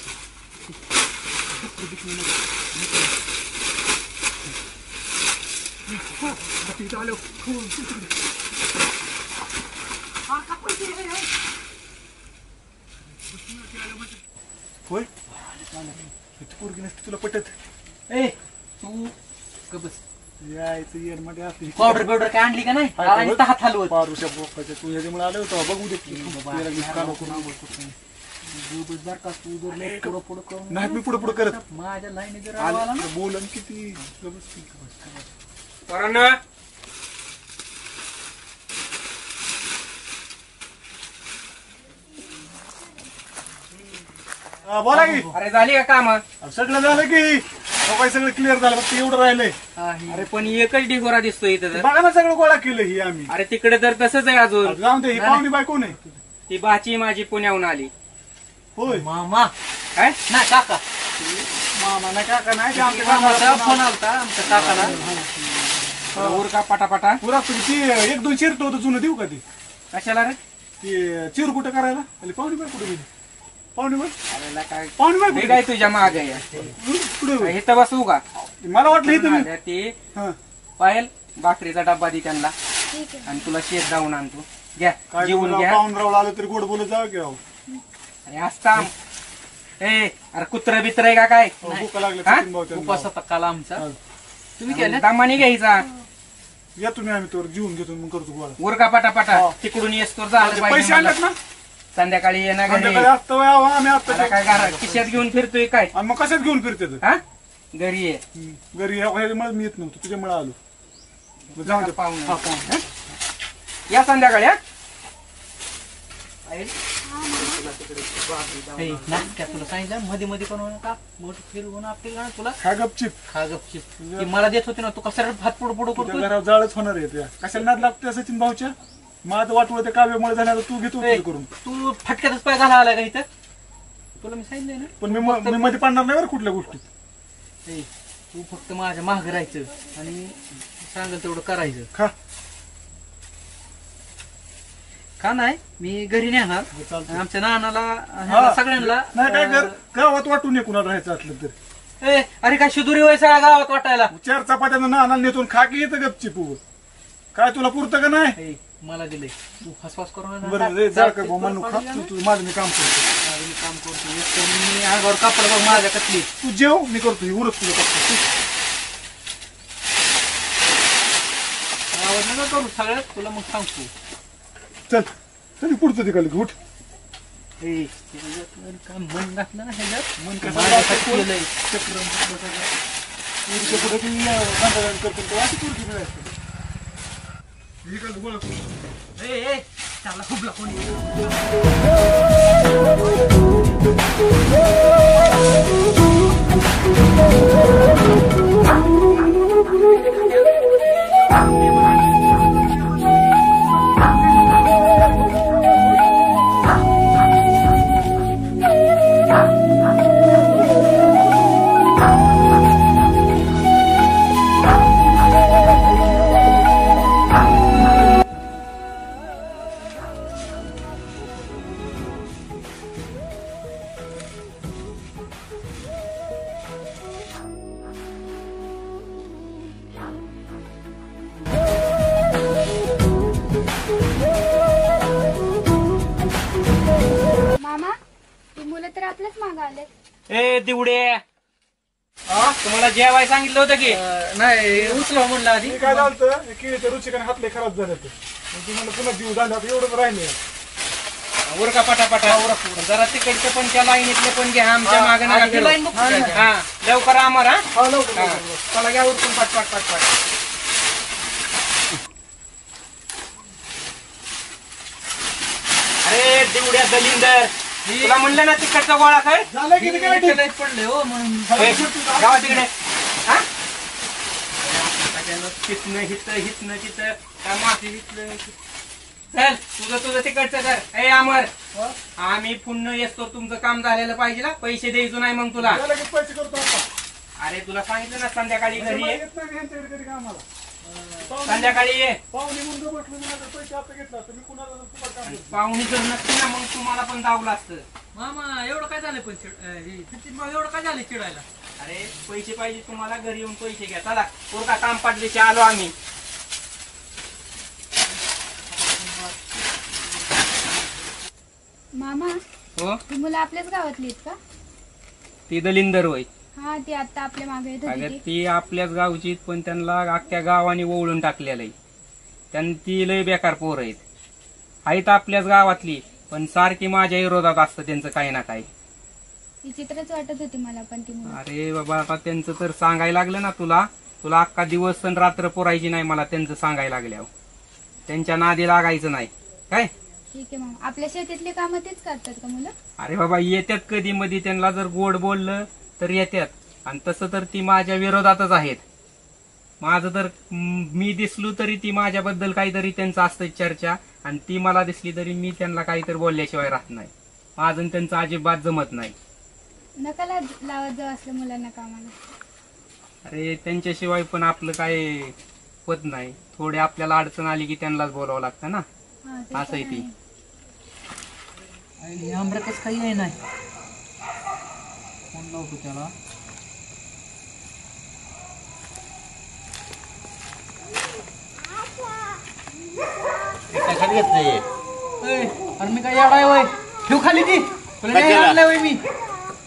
होय पोरगी नसते तुला पटत. तू बस यायचं येड मध्ये असते पावडर बिवडर काय आणली का नाही. हात हलवत पारुशा बोकाच्या तू ह्याच्यामुळे आलो होतो बघू दे नाही मी पुढे पुढे करत माझ्या लाईन जर बोलन किती बोला की. अरे झाली का काम? सगळं झालं की काही सगळं क्लिअर झालं फक्त एवढं राहिलंय. अरे पण एकच ढिगोरा दिसतोय इथं. बघा ना सगळं गोळा केलं ही आम्ही. अरे तिकडे तर तसंच आहे अजून. जाऊन दे ही पाहुणी बाय कोण आहे? ती बाची माझी पुण्याहून आली. होय मामा काय ना काका. मामा ना काका नाही ते आमच्या मामाचा फोन आलता आमच्या काकाला. उरका पटापटा. पुरा तुमची 1-2 चिरतो होतं जुनं देऊ का ती? कशाला रे? ते चिर कुठं करायला आणि पाहुणी बाय कुठे गेली? पाहुणी बाय काय पाहुणी बाय कुठे काय तुझ्या मागे कुठे इथं बसवू का? मला वाटलं इथं ती पायल भाकरीचा डब्बा दे त्यांना आणि तुला शेत जाऊन आणतो. घ्या जेवून घ्या. पाहुणराव आलं तरी गोड बोलत जावं की. अरे असता अरे कुत्र बित्र आहे का काय? भूक लागलं उपास होता काल आमचा. तुम्ही केलं दामाने घ्यायचा. या तुम्ही आम्ही तर जीवन घेतो मग करतो गोळा. उरका पटापटा. तिकडून येस तर झालं पैसे आणलेत ना संध्याकाळी येणार घरी. आम्ही आता काय घरात खिशात घेऊन फिरतोय काय? मग कशात घेऊन फिरते हा घरी ये. घरी ह्याच्यामुळे मी येत नव्हतो तुझ्यामुळे आलो. जाऊ दे पाहुणे या संध्याकाळी. तुला सांगितलं मध्ये मध्ये करू नका. मोठ फिरवून आपल्याला तुला खा गपचिप खा गपचिप. मला देत होती ना तू कसा हात पुढे पुढे करतो. घरावर जाळच होणार आहे. कशाला नाद लागतोय सचिन भाऊच्या? माझं वाटवं ते काव्यामुळे झालं तू घेतो करून. तू फटक्यातच पाय घाला आला का इथं? तुला मी सांगितलंय ना. पण मी मध्ये पडणार नाही बरं कुठल्या गोष्टीत. तू फक्त माझ्या मागं राहायचं आणि सांगेल तेवढं करायचं. खा का नाही मी घरी नेणार. आमच्या नानाला सगळ्यांना नाही काय कर गावात वाटून ये कुणाला राहायचं असलं तर. अरे काय शिदुरी वय सगळ्या गावात वाटायला. 4 चपात्यानं नानाला नेतून खा की येतं गपचिप. काय तुला पुरतं का नाही? मला दिलंय तू फसफस करून बरं जा कर म्हणू खा तू माझं मी काम करतो. मी काम करतो. मी अंगावर कापड बघ माझ्या कतली. तू जेव मी करतो उरत तुझं नका करू सगळ्यात तुला मग सांगतो. चल चल पुढचं तिकडे उठ. काम मन घातलं ना ह्याच्यात मन कसं केलंय त्याला खूप कोणी मामा ती मुलं तर आपल्याच मागं आले. ए दिवडे तुम्हाला जेवाय सांगितलं होतं की नाही उचला म्हणलं आधी. काय झालं केळीच्या रुचिकाने हातले खराब झाले ते तुम्हाला पुन्हा देऊ झाले आता एवढंच राहिले. उरका पटापटा जरा तिकडचे पण त्या लाईनीतले पण घ्या आमच्या मागे नका फिरू. हा लवकर आम्हाला चला घ्या उरकून पटपट पटपट. अरे दिवड्या दलिंदर तुला म्हणलं ना तिकडचा गोळा काय पडले हो म्हणून गावा तिकडे हितनं हित हितनं तिथं काय माती हितलं. चल तुझं तिकडचं कर. ए अमर आम्ही पुन्हा येतो तुमचं काम झालेलं पाहिजे ना पैसे द्यायचो नाही मग तुला. पैसे करतो अरे तुला सांगितलं ना संध्याकाळी घरी ये. संध्याकाळी ये. पाहुणी जर नसती ना मग तुम्हाला पण जावलं असतं. मामा एवढं काय झालं पण एवढं काय झालं चिडायला. अरे पैसे पाहिजे तुम्हाला घरी येऊन पैसे घ्या. चला पोरका काम पाडल्याचे आलो आम्ही. मामा हो ती मुलं आपल्याच गावातली आहेत का? ती दलिंदर होय. हा ती आता आपल्या मागे येत अगं होती. ती आपल्याच गावची पण त्यांना अख्ख्या गावाने ओवळून टाकलेलं आहे. ती लय बेकार पोर आहेत आपल्याच गावातली पण सारखी माझ्या विरोधात असतं त्यांचं काही ना काही. विचित्रच वाटत होती मला पण ती मुलं. अरे बाबा आता त्यांचं तर सांगायला लागलं ना तुला अख्खा दिवस आणि रात्र पुरायची नाही मला त्यांचं सांगायला लागल्यावर. त्यांच्या नादी लागायचं नाही काय. ठीक आहे मामा आपल्या शेतीतली कामं तेच करतात का मुलं? अरे बाबा येतात कधी मध्ये त्यांना जर गोड बोललं तर येतात आणि तसं तर ती माझ्या विरोधातच आहेत. माझं तर मी दिसलो तरी ती माझ्याबद्दल काहीतरी त्यांचं असतं चर्चा आणि ती मला दिसली तरी मी त्यांना काहीतरी बोलल्याशिवाय राहत नाही. माझं आणि त्यांचं अजिबात जमत नाही. नका लावत जाऊ असल्या मुलांना कामाला. अरे त्यांच्याशिवाय पण आपलं काय होत नाही. थोडी आपल्याला अडचण आली की त्यांनाच बोलावं लागतं ना. असंही ती आमरा कसं काही आहे नाही फोन लावतो त्याला. अरे मी काय येडाय वय ठेव खाली ती तुला नाही आणलंय वय मी.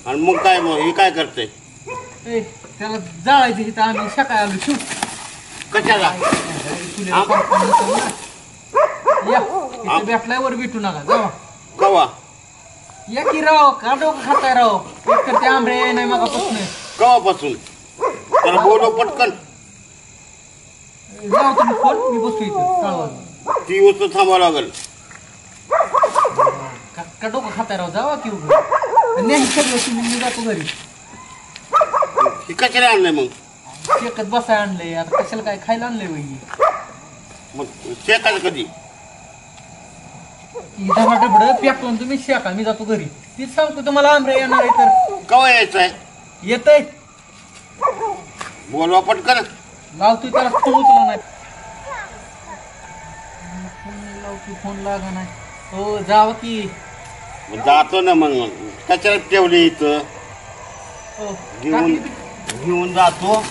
आणि मग काय मग हे काय करते त्याला जाळायचं इथं आम्ही सकाळी आलो शिव कशाला भेटलाय वर भेटू नका जावा कवा या की राव का डोकं खाताय राव. एक तर ते आंबे नाही मगापासून कवापासून त्याला बोलव पटकन. जाऊ तुम्ही फोन मी बसतो इथं तळवाला. ती वस्तू थांबावं लागेल. का डोकं खाताय राव जावा की नाही सगळं तुम्ही मी जातो घरी. हे कशाला आणलंय मग? शेकत बसाय आणलंय आता कशाला काय खायला आणलंय वही. मग शेकायला कधी? दहा डबड पेटवून तुम्ही शेका मी जातो घरी. तीच सांगतो तुम्हाला आंबे येणार आहे तर कवा यायचं आहे? येतय बोलवा पटकन. लावतोय त्याला फोन उचला नाही. लावतो फोन लागा नाही. हो जावं की जातो ना मग कशाला ठेवली इथं घेऊन जातो.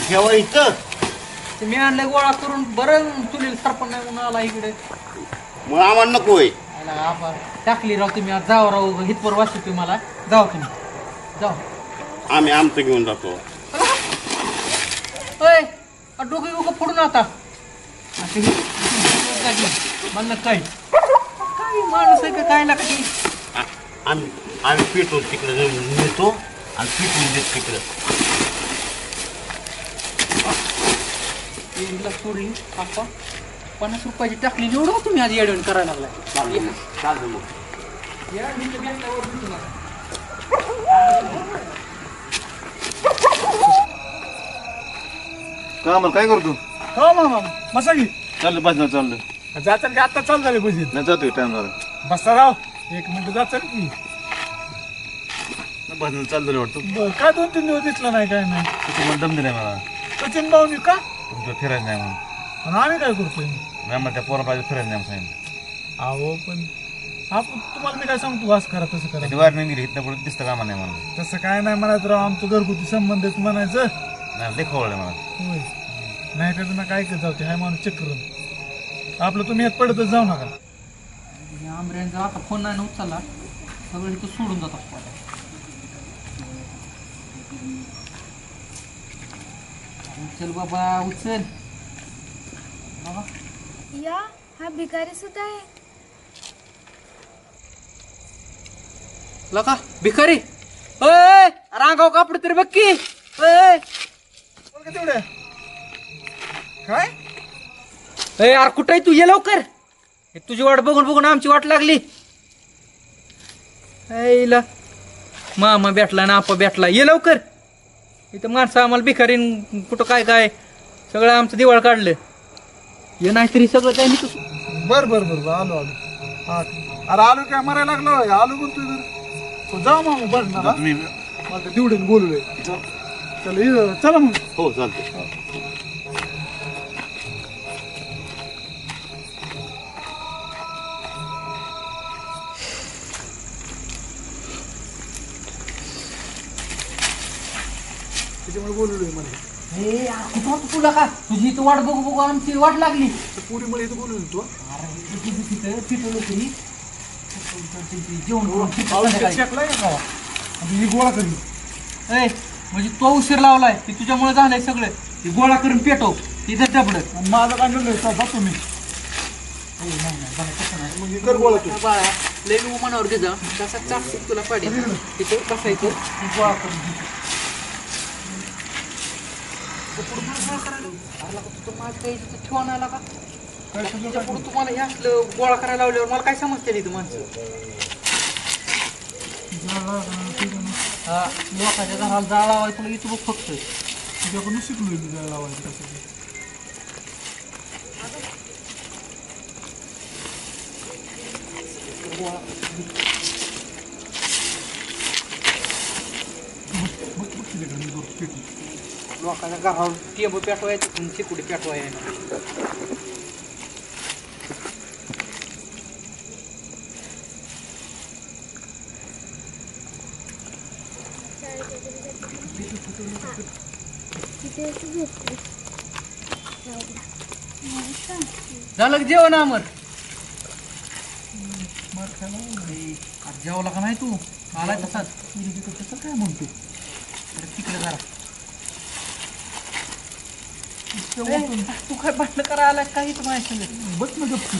ठेवा इथं मी आणलंय गोळा करून बरं तुला सरपण नाही म्हणून आला इकडे. मग आम्हाला नको होय. टाकली राव तुम्ही आज जावं राव हितपर वाचतोय मला. जाऊ तुम्ही जाऊ. आम्ही आमचं घेऊन जातो. डोकं डोकं फोडून आता आता म्हणलं काय काय माणूस आहे का काय लागते आम्ही पेटून तिकडे नेतो आणि पेटून देत तिकडे सोडली आपा 50 रुपयाची टाकली एवढं तुम्ही आज एडवण करायला लागलाय चालतं मग या मिनिटं बँकवर भेटू नका. का मला काय करतो हो मामा बसा की चाललं बस चाललं जाचाल की आता चालू झाले बसीत नाही जातोय टाइम झाला बसा राव 1 मिनिट जाचाल की बस चाललं वाटतं बरं काय 2-3 दिवस दिसला नाही काय नाही तुम्हाला दम दिलाय मला सचिन भाऊनी का तुमचं फिरायचं नाही म्हणून आणि आम्ही काय करतोय नाही मला त्या पोरा पाहिजे फिरायचं नाही सांगितलं अहो पण आपण तुम्हाला मी काय सांगतो वास करा तसं करा त्याची वारणी दिली इथं पुढे दिसतं कामा नाही मला तसं काय नाही म्हणायचं राव आमचं घरगुती संबंधित म्हणायचं नाही ते खवळलं मला होय नाही तर ना काय करत जाऊ ते हाय माणूस चक्र आपलं तुम्ही यात पडतच जाऊ नका आमऱ्यांचा आता फोन नाही उचलला सगळं इथं सोडून जातात उचल बाबा उचल बाबा या हा भिकारी सुद्धा आहे लका भिकारी अय रांगाव कापड तरी बघ की अय तेवढ्या काय अय यार कुठे आहे तू ये लवकर हे तुझी वाट बघून बघून आमची वाट लागली ऐला मामा भेटला ना आपा भेटला ये लवकर इथं माणसं आम्हाला भिकारीन कुठं काय काय सगळं आमचं दिवाळ काढलं ये नाहीतरी सगळं काय मी बर बर बर आलो आलो हा अरे आलो काय मरायला लागलो आलो म्हणतोय तर जाऊ मामा बघ ना तुम्ही मला तेवढे बोललोय चला चला मग हो चालतं त्याच्यामुळे बोललोय मला हे यार कुठं होतं तुला का तुझी इथं वाट बघू बघू आमची वाट लागली पुरीमुळे इथं बोललो तू तिथं फिटवलं तरी जेवण शेकलाय का ही गोळा करी ए म्हणजे तो उशीर लावलाय ते तुझ्यामुळे झालंय सगळं ते गोळा करून पेटव तिथं टपडत माझं काय म्हणलं जातो मी मग कर गोळा तू बाळा लय मनावर घे जा तसा चापसूक तुला पाडेल तिथं बसायचं गोळा करून ठेवा नाही का पुढे तुम्हाला हे असलं गोळा करायला लावल्यावर मला काय समजते इथं माणसं हा लोकांच्या घराला जाळ लावायचं तुला इथं बघ फक्त तुझ्याकडून शिकलोय मी जाळ लावायचं कसं लोकांच्या घरावर टेबल पेटवायचं चिकुडी पेटवायला झालं जेवण अमर जेवला का नाही तू आलाय तसाच तसं काय म्हणतो तिकडे जरा तू काय भांडण करायला आलाय काहीच माहिती नाही बस ना गप्पी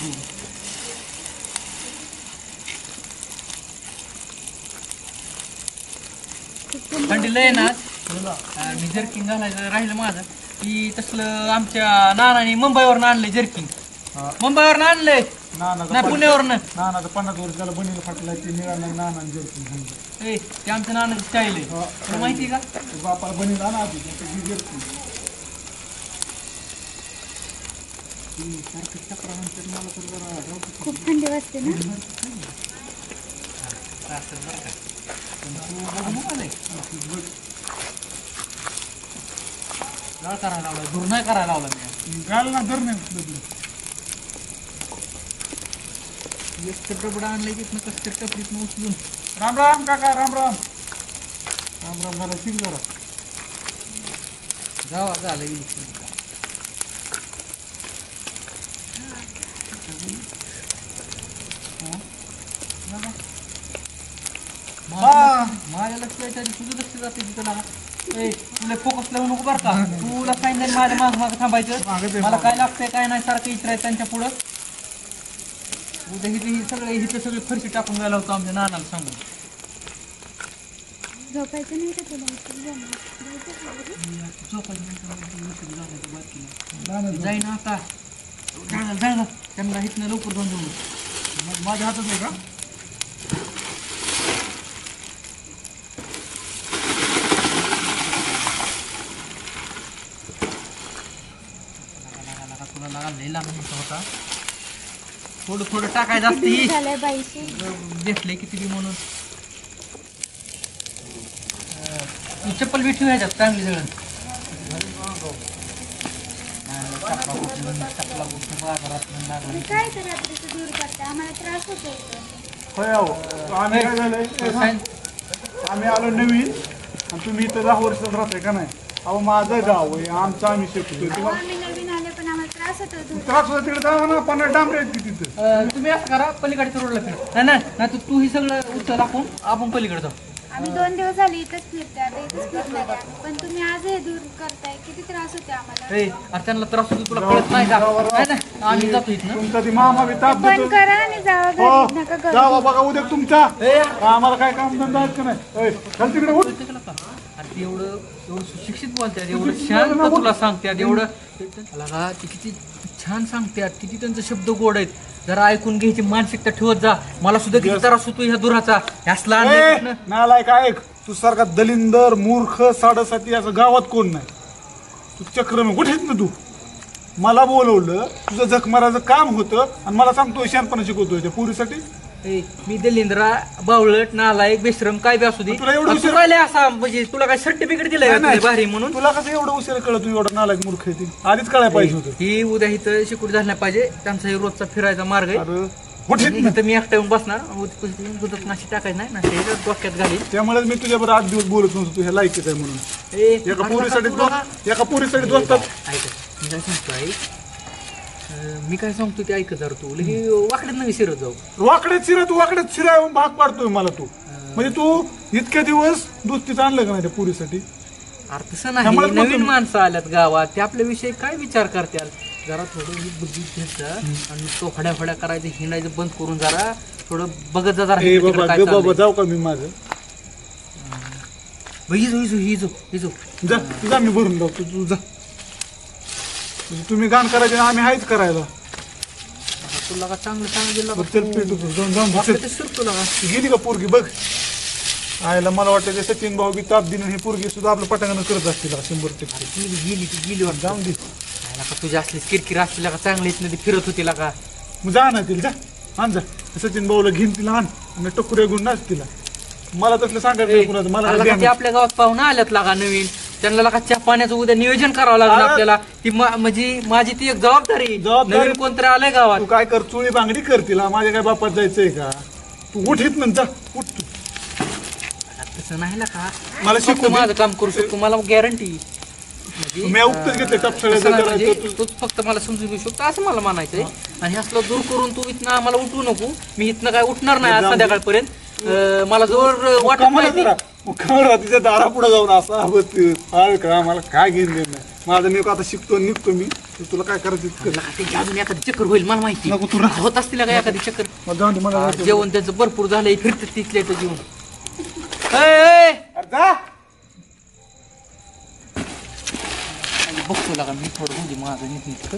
थंडी लय ना मी जर्किंग घालायचं राहिलं माझं की तसलं आमच्या नानाने मुंबईवरनं आणलंय जर्किंग मुंबईवरनं आणलंय नाही पुण्यावरनं नाना 50 वर्ष झालं बनीला फाटला ती मिळाला नाही नाना जर्किंग ए ते आमच्या नानाची स्टाईल आहे तुला माहिती का बापाला बनीला ना आधी जर्किंग खूप थंडी वाजते ना गाळ करायला लावला दूर नाही करायला लावला मी गाल ना धर नाही एक डबडा आणलाय तिथनं कसं तरी टपरीतनं उचलून राम राम काका राम राम राम राम झालं शिक जरा जावा झालं माझ्या लक्ष यायच्या तुझं लक्ष जाते तिथं ना तुला फोकस लावू नको बरं का. तुला सांगितलं माझ्या माग थांबायचं. मला काय लागतंय काय नाही सारखं विचारायचं त्यांच्या पुढं. उद्या हिथं सगळी फरशी टाकून गेला होता आमच्या नानाला सांगून. झोपायचं नाही का तुला? जाईन आता जायला त्यांना इथनं लवकर दोन जाऊ. माझ्या हातात आहे का? तुला लागा लई लागला होता. थोडं टाकायचं असते. झालंय बाईशी घेतले किती बी म्हणून. चप्पल बी ठेवायच्यात चांगली सगळं. काय तर रात्रीचं दूर करते आम्हाला त्रास होतो. होय अहो. आम्ही काय झालंय आम्ही आलो नवीन आणि तुम्ही इथं 10 वर्षात राहताय का नाही. अहो माझं गाव आहे आमचं आम्ही शिकतोय तेव्हा आम्ही नवीन आले पण आम्हाला त्रास होतो. त्रास होता तिकडे जावा ना 15 डांबरे आहेत की तिथं. तुम्ही असं करा पलीकडच्या रोडला फिर. नाही तू ही सगळं उचल आपण पलीकडे जाऊ. आम्ही 2 दिवस झाले इथंच फिरते आता इथंच फिरणार आहे. पण तुम्ही आज हे दूर करताय किती त्रास होते आम्हाला. अरे त्यांना त्रास होतो तुला कळत नाही का. नाही आम्ही जातो इथनं. तुमचा ती मामा बी ताप बंद देतो. करा आणि जावा घरी. नका करू. जावा बघा उद्या तुमचा आम्हाला काय काम धंदा आहेत का नाही. चल तिकडे उठ. अरे ती एवढं सुशिक्षित बोलतात एवढं शांत तुला सांगतात एवढं का ती किती छान सांगतात किती त्यांचे शब्द गोड आहेत. जरा ऐकून घ्यायची मानसिकता ठेवत जा. मला सुद्धा किती त्रास होतो ह्या दुराचा. ह्यासला नालायक ऐक तू सारखा दलिंदर मूर्ख 7.5 असं गावात कोण नाही. तू चक्रम कुठेच ना तू मला बोलवलं तुझं जख मारायचं काम होतं आणि मला सांगतो शहाणपणा शिकवतोय त्या पुरीसाठी. मी दलिंद्रा बावळट नालायक बेश्रम काय बी असू दे. तुला एवढं उशीर असा म्हणजे तुला काय सर्टिफिकेट दिलंय भारी म्हणून. तुला कसं एवढं उशीर कळत तू एवढं नालायक मूर्ख आहे ती आधीच कळायला पाहिजे होतं. ही उद्या इथं शिकून झालं नाही पाहिजे. त्यांचा रोजचा फिरायचा मार्ग आहे. इथं मी एकटा येऊन बसणार दुधात नाशी टाकायचं नाही ना डोक्यात घालील. त्यामुळे मी तुझ्याबरोबर 8 दिवस बोलत नव्हतो तू ह्या लायकीच आहे म्हणून. एका पोरीसाठी दोस्तात मी काय सांगतो आई मी काय सांगतो ते ऐकत जर तू लगे वाकड्यात नाही शिरत जाऊ. वाकड्यात शिरा भाग पाडतोय मला तू. म्हणजे तू इतक्या दिवस दुस्तीच आणलं का नाही त्या पुरीसाठी. अरे तसं नाही. नवीन माणसं आल्यात गावात ते आपल्याविषयी काय विचार करतात. जरा थोडं बुद्धी घेत जा आणि तो फड्या करायचं हिंडायचं बंद करून जरा थोडं बघत जा जरा. जाऊ का मी माझं जा मी भरून जाऊ तू जा. तुम्ही गाण करायचे आम्ही आहेच करायला. तुला का चांगलं गेली का पोरगी बघ. आयला मला वाटतं ते सचिन भाऊ बी ताप दिन हे पोरगी सुद्धा आपलं पटांगण करत असतील 100%. गेली जाऊन दे. तुझ्या असलीच किरकिर असलेला का चांगलीच नदी फिरत होती का. मग जा ना तिला जा आण जा सचिन भाऊला घेऊन तिला आण आणि टकुऱ्या घेऊन नाच तिला. मला तसलं सांगायचं मला आपल्या गावात पाहुणा आल्यात लागा नवीन त्यांना लागा चहा पाण्याचं उद्या नियोजन करावं लागलं आपल्याला. ती म्हणजे माझी ती एक जबाबदारी. नवीन कोणतरी आलंय गावात. तू काय कर चुळी बांगडी कर तिला. माझ्या काय बापात जायचंय का. तू उठ इथं जा उठ तू. तसं नाही का मला शिकतो माझं काम करू शकतो मला गॅरंटी. मी उत्तर घेतले टपसळ्याचं तूच फक्त मला समजून घेऊ शकतो असं मला म्हणायचंय. आणि असलं दूर करून तू इथनं आम्हाला उठवू नको. मी इथनं काय उठणार नाही आज संध्याकाळपर्यंत. मला जोर वाटत नाही तिच्या दारा पुढे जाऊन असं का मला काय घेऊन देत नाही. माझं मी आता शिकतो निघतो मी. तुला काय करायचं अजून एखादी चक्कर होईल मला माहिती. होत असतील का एखादी चक्कर. जेवण त्याचं भरपूर झालंय फिरत तिथले तर जेवण. बघतो लागा मी थोडं म्हणजे माझं नीट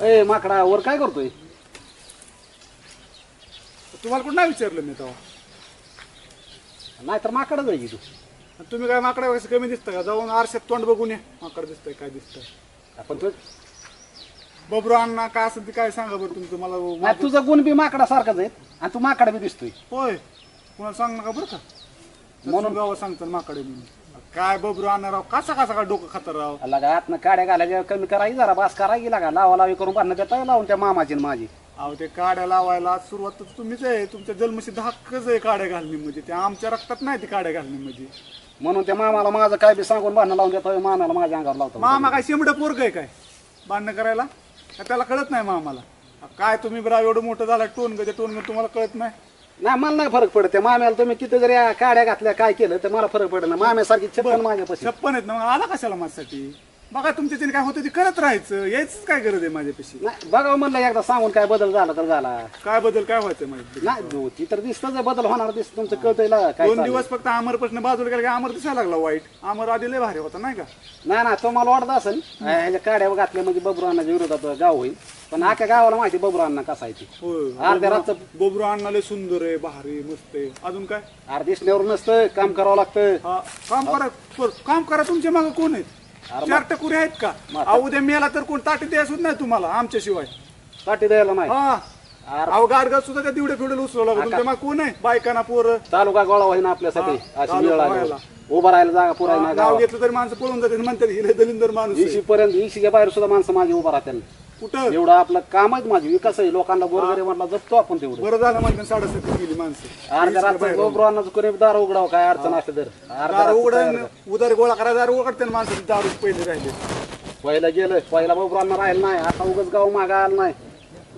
ए माकडा वर काय करतोय? तुम्हाला कुठं नाही विचारलं मी तेव्हा. नाही तर माकडच आहे की तू. तुम्ही काय माकडा कसं कमी दिसतं का? जाऊन आरशात तोंड बघून या माकड दिसतंय काय दिसतंय. आपण तू बबरू अण्णा काय असेल ते काय सांगा बरं तुमचं मला. नाही तुझा गुण बी माकडा सारखाच आहे आणि तू माकडा बी दिसतोय. होय कुणाला सांग नका बरं का म्हणून गावात सांगतात माकडे म्हणून. काय बबरू अण्णा राव कसा कसा का डोकं खातर राव. लगा आतनं काड्या घालायच्या कमी करायची जरा बास करायची लागा लावा लावी करून बांधणं देता लावून त्या मामाची आणि माझी. अहो ते काड्या लावायला सुरुवात तर तुम्हीच आहे. तुमच्या जन्मसिद्ध हक्कच आहे काड्या घालणे म्हणजे. ते आमच्या रक्तात नाही ते काड्या घालणे म्हणजे. म्हणून त्या मामाला माझं काय बी सांगून बांधणं लावून देतो मामाला माझ्या अंगावर लावतो. मामा काय शेंबडं पोरग आहे काय बांधणं करायला? का त्याला कळत नाही मामाला? काय तुम्ही बरं एवढं मोठं झालं टोन ग ते टोन तुम्हाला कळत नाही? नाही मला नाही फरक पडत. त्या माम्याला तुम्ही किती जरी काड्या घातल्या काय केलं तर मला फरक पडत नाही. माम्यासारखी छप्पन माझ्यापाशी 56 आहेत ना मग आला कशाला माझ्यासाठी? बघा तुमच्या त्याने काय होतं ते करत राहायचं. यायच काय गरज आहे माझ्यापाशी? नाही बघा म्हणलं एकदा सांगून काय बदल झाला तर झाला. काय बदल काय व्हायचं माहिती नाही ती तर दिसतच बदल होणार दिसत तुमचं कळतंय काय. 2 दिवस फक्त अमरपासून बाजूला गेला की अमर दिसायला लागला वाईट. अमर आधी लय भारी होता नाही का? नाही ना तो मला वाटत असेल ह्याच्या काड्या घातल्या म्हणजे बबरूअण्णाच्या विरोधात गाव होईल. पण आख्या गावाला माहिती बबरूअण्णा कसा आहे ते. अर्ध्या रातचं बबरू अण्णा लय सुंदर आहे भारी मस्त आहे. अजून काय? अर्ध दिसण्यावर नसतं काम करावं लागतं. काम करा तुमच्या मागे कोण आहेत? 4 टकुरे आहेत का? उद्या मेला तर कोण ताटी द्यायचं नाही तुम्हाला आमच्याशिवाय. ताटी द्यायला नाही. अहो गाडगाव सुद्धा त्या दिवड्या फिवड्याला उचलू लागलो. तुमच्या मागे कोण आहे? बायकांना पोरं तालुका गोळा होईना आपल्यासाठी. उभा राहायला जागा पुरायला नाव घेतलं तरी माणसं पळून जाते म्हणतात हिले दलिंदर माणूस. 80 पर्यंत 80च्या बाहेर सुद्धा माणसं माझी उभा राहतील. कुठं एवढं आपलं कामच माझी विकास आहे. लोकांना गोरगरीब म्हटलं जपतो आपण तेवढं. बरं झालं म्हणतात 7:30 गेली माणसं. अर्ध्या रात्र बबरूअण्णाचं कोणी दार उघडावं काय अडचण असते तर दार उघडून उदार गोळा करा दार उघडते माणसं. दारू पहिले राहिले पहिला गेलं पहिला बबरूअण्णा राहिलं नाही. आता उगाच गाव मागा आलं नाही.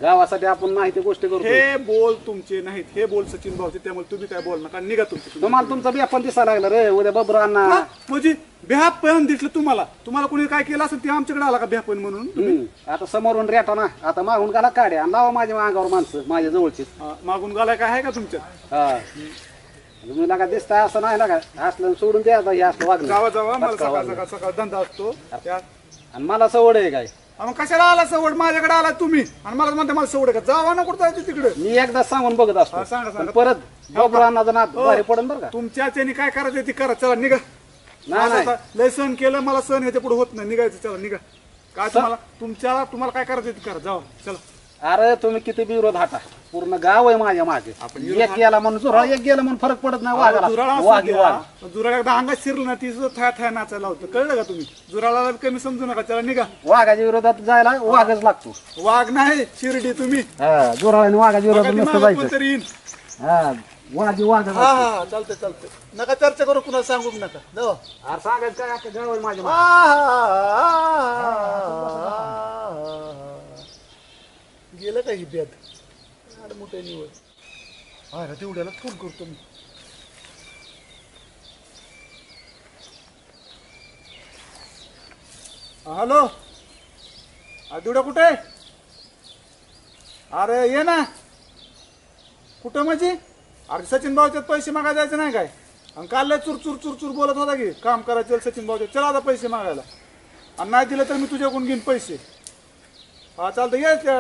गावासाठी आपण नाही ते गोष्टी करू. हे बोल तुमचे नाहीत. हे बोल सचिन भाऊचे. त्यामुळे तुम्ही काय बोल नका निघा तुमचे. तुम्हाला तुमचा बिया पण दिसायला लागला रे उद्या बबरूअण्णा. म्हणजे बेहापण दिसलं तुम्हाला. तुम्हाला कोणी काय केलं असेल ते आमच्याकडे आला का बेहापण म्हणून? आता समोरून रेटा ना आता मागून गाला काढ्या लावा माझ्या अंगावर माणसं माझ्या जवळची. मागून गाला काय आहे का तुमच्या? हा तुम्ही लागा दिसताय असं नाही लागा. असलं सोडून द्या हे असलं वागणं. जावा जावा मला सकाळ सकाळ सकाळ धंदा असतो आणि मला सवड आहे काय. मग कशाला आला सवड? माझ्याकडे आला तुम्ही आणि मला म्हणते मला सवड का? जावा ना कुठं जायचं तिकडे. मी एकदा सांगून बघत असतो. सांगा परत बबरूअण्णाचं नाद भारी पडन बरं का. तुमच्या त्याने काय करायचं ते करा. चला निघा. लय सहन केलं मला सहन ह्याच्या पुढे होत नाही. निघायचं चला निघा. काय तुम्हाला काय करायचं ते करा. जावा चला. अरे तुम्ही किती बी विरोध हाटा पूर्ण गाव आहे माझ्या मागे. एक गेला म्हणून जुराळ एक गेलं म्हणून फरक पडत नाही. जुराळ एकदा अंगात शिरलं ना ती थाया थाया नाचायला होतं. कळलं का तुम्ही? जुराळाला कमी समजू नका. चला निघा. वाघाच्या विरोधात जायला वाघच लागतो. वाघ नाही शिर्डी तुम्ही. जुराळ वाघाच्या विरोधात नसतं जायचं. कोणतरी येईल. वाघी वाघ. हा चालतंय चालतंय. नका चर्चा करू कुणाला सांगू नका. अरे सांगायचं काय अख्खं गाव आहे माझ्या गेलं का ही ब्यात मोठ्या निवड. हा तेवढ्याला फोन करतो मी. हॅलो दिवड्या कुठे? अरे ये ना. कुठं म्हणजे? अरे सचिन भाऊच्यात पैसे मागायला जायचं नाही काय? आणि काल लय चुर चुर चुर चुर बोलत होता की काम करायचं सचिन भाऊच्या, चला आता पैसे मागायला. आणि नाही दिलं तर मी तुझ्याकडून घेईन पैसे. हा चालतं, ये त्या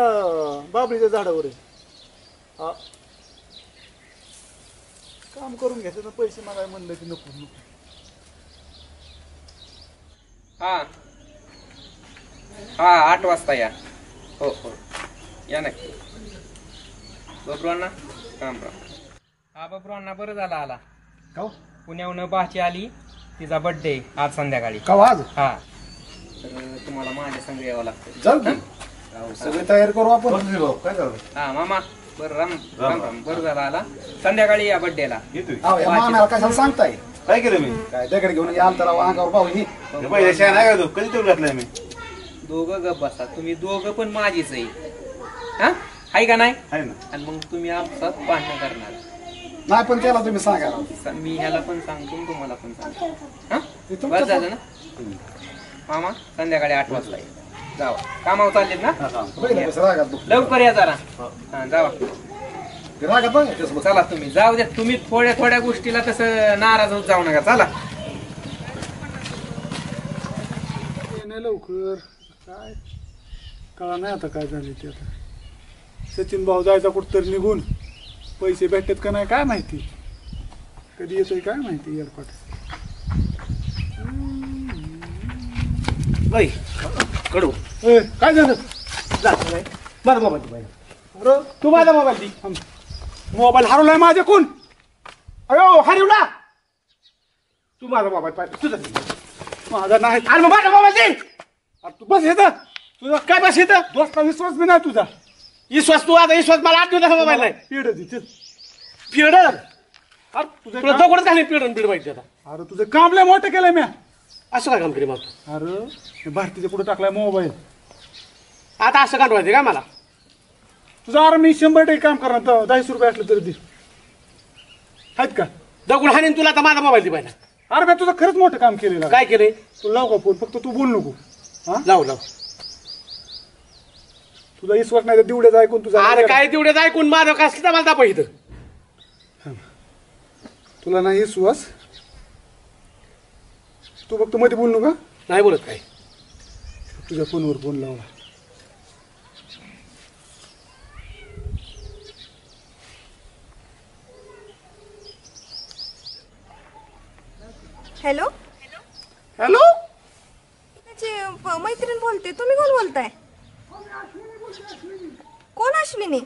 बाबळीच्या झाडावर आहे. हा काम करून घ्यायचं ना, पैसे मागायला म्हणलं की नको नको. हा हा 8 वाजता या. हो हो या नक्की. बबरूअण्णा राम राम. हा बबरूअण्णा बरं झालं आला. का पुण्याहून बाची आली, तिचा बर्थडे आज संध्याकाळी. का आज? हा तर तुम्हाला माझ्या संग यावं लागतं. चल सगळी तयारी करू आपण. काय करू? हा मामा बरं राम राम राम. बरं झालं आला, संध्याकाळी या बर्थडेला. मामाला कशाला सांगताय? काय केलं मी? काय दगड घेऊन याल त्याला अंगावर पाहुणी. पैसे नाही का तू? कधी तेवढं घातलंय मी? दोघं गप बसा, तुम्ही दोघं पण माझीच आहे. हा आहे का नाही? आहे ना. आणि मग तुम्ही आमचाच भांडण करणार. नाही पण त्याला तुम्ही सांगा. मी ह्याला पण सांगतो आणि तुम्हाला पण सांगतो. हा ते बस तुमचं झालं ना मामा? संध्याकाळी 8 वाजता ये. जावा, कामावर चाललेत ना? बघितलं कसं रागात बघ. लवकर या जरा. हा जावा. ते रागात बघ त्याच्यासोबत. चला तुम्ही जाऊ द्या. तुम्ही थोड्या थोड्या गोष्टीला तसं नाराज होत जाऊ नका. चला नाही लवकर काय कळा नाही आता काय झाले ते. आता सचिन भाऊ जायचा कुठतरी निघून, पैसे भेटतात का नाही काय माहिती, कधी येतोय काय माहिती एअरपोर्ट. कडू काय झालं? माझा मोबाईल तू माझा मोबाईल दी. मोबाईल हरवलाय माझ्याकडून. अयो हरवला. तू माझा मोबाईल पाहिजे तुझा. माझा नाही. अरे मग माझा मोबाईल दे. अरे तू बस येतं. तुझा काय बस येतं? दोस्ता विश्वास बी नाही तुझा. विश्वास तू आता विश्वास मला 8 दिवसाचा मोबाईल नाही. पिढ तिथे पिढर तुझं तुला दगडच घालीन पिढन पिढ पाहिजे आता. अरे तुझं काम लय मोठं केलंय म्या. असं काय काम करी मग? अरे भारतीच्या पुढे टाकलाय मोबाईल. आता असं काढवायचं का मला? तुझं अरे मी 100% काम करणार. 10 रुपये असले तरी दे. आहेत का? दगड हाणीन तुला आता माझा मोबाईल दे पाहिजे. अरे मी तुझं खरंच मोठं काम केलेलं. काय केलंय? तू लाव का फोन, फक्त तू बोल नको. हा लाव लाव. तुझा विश्वास नाही तर दिवड्याचं ऐकून तुझा. अरे काय तेवढे ऐकून माझं कसं मला दाखव इथं. तुला नाही विश्वास, तू फक्त मध्ये बोल नका. नाही बोलत काय. तुझ्या फोनवर फोन लावला. हॅलो हॅलो मैत्रीण बोलते. तुम्ही कोण बोलताय? कोण अश्विनी?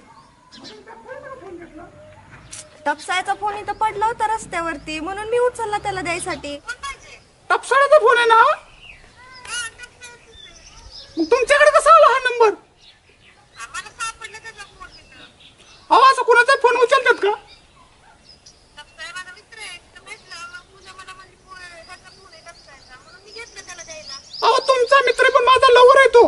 टपसायचा फोन इथं पडला होता रस्त्यावरती, म्हणून मी उचलला त्याला द्यायसाठी. टपसाळ्याचा फोन आहे ना? मग तुमच्याकडे कसा आला हा नंबर? आवाज कोणाचा फोन उचलतात का? अहो तुमचा मित्र पण माझा लवर आहे तो.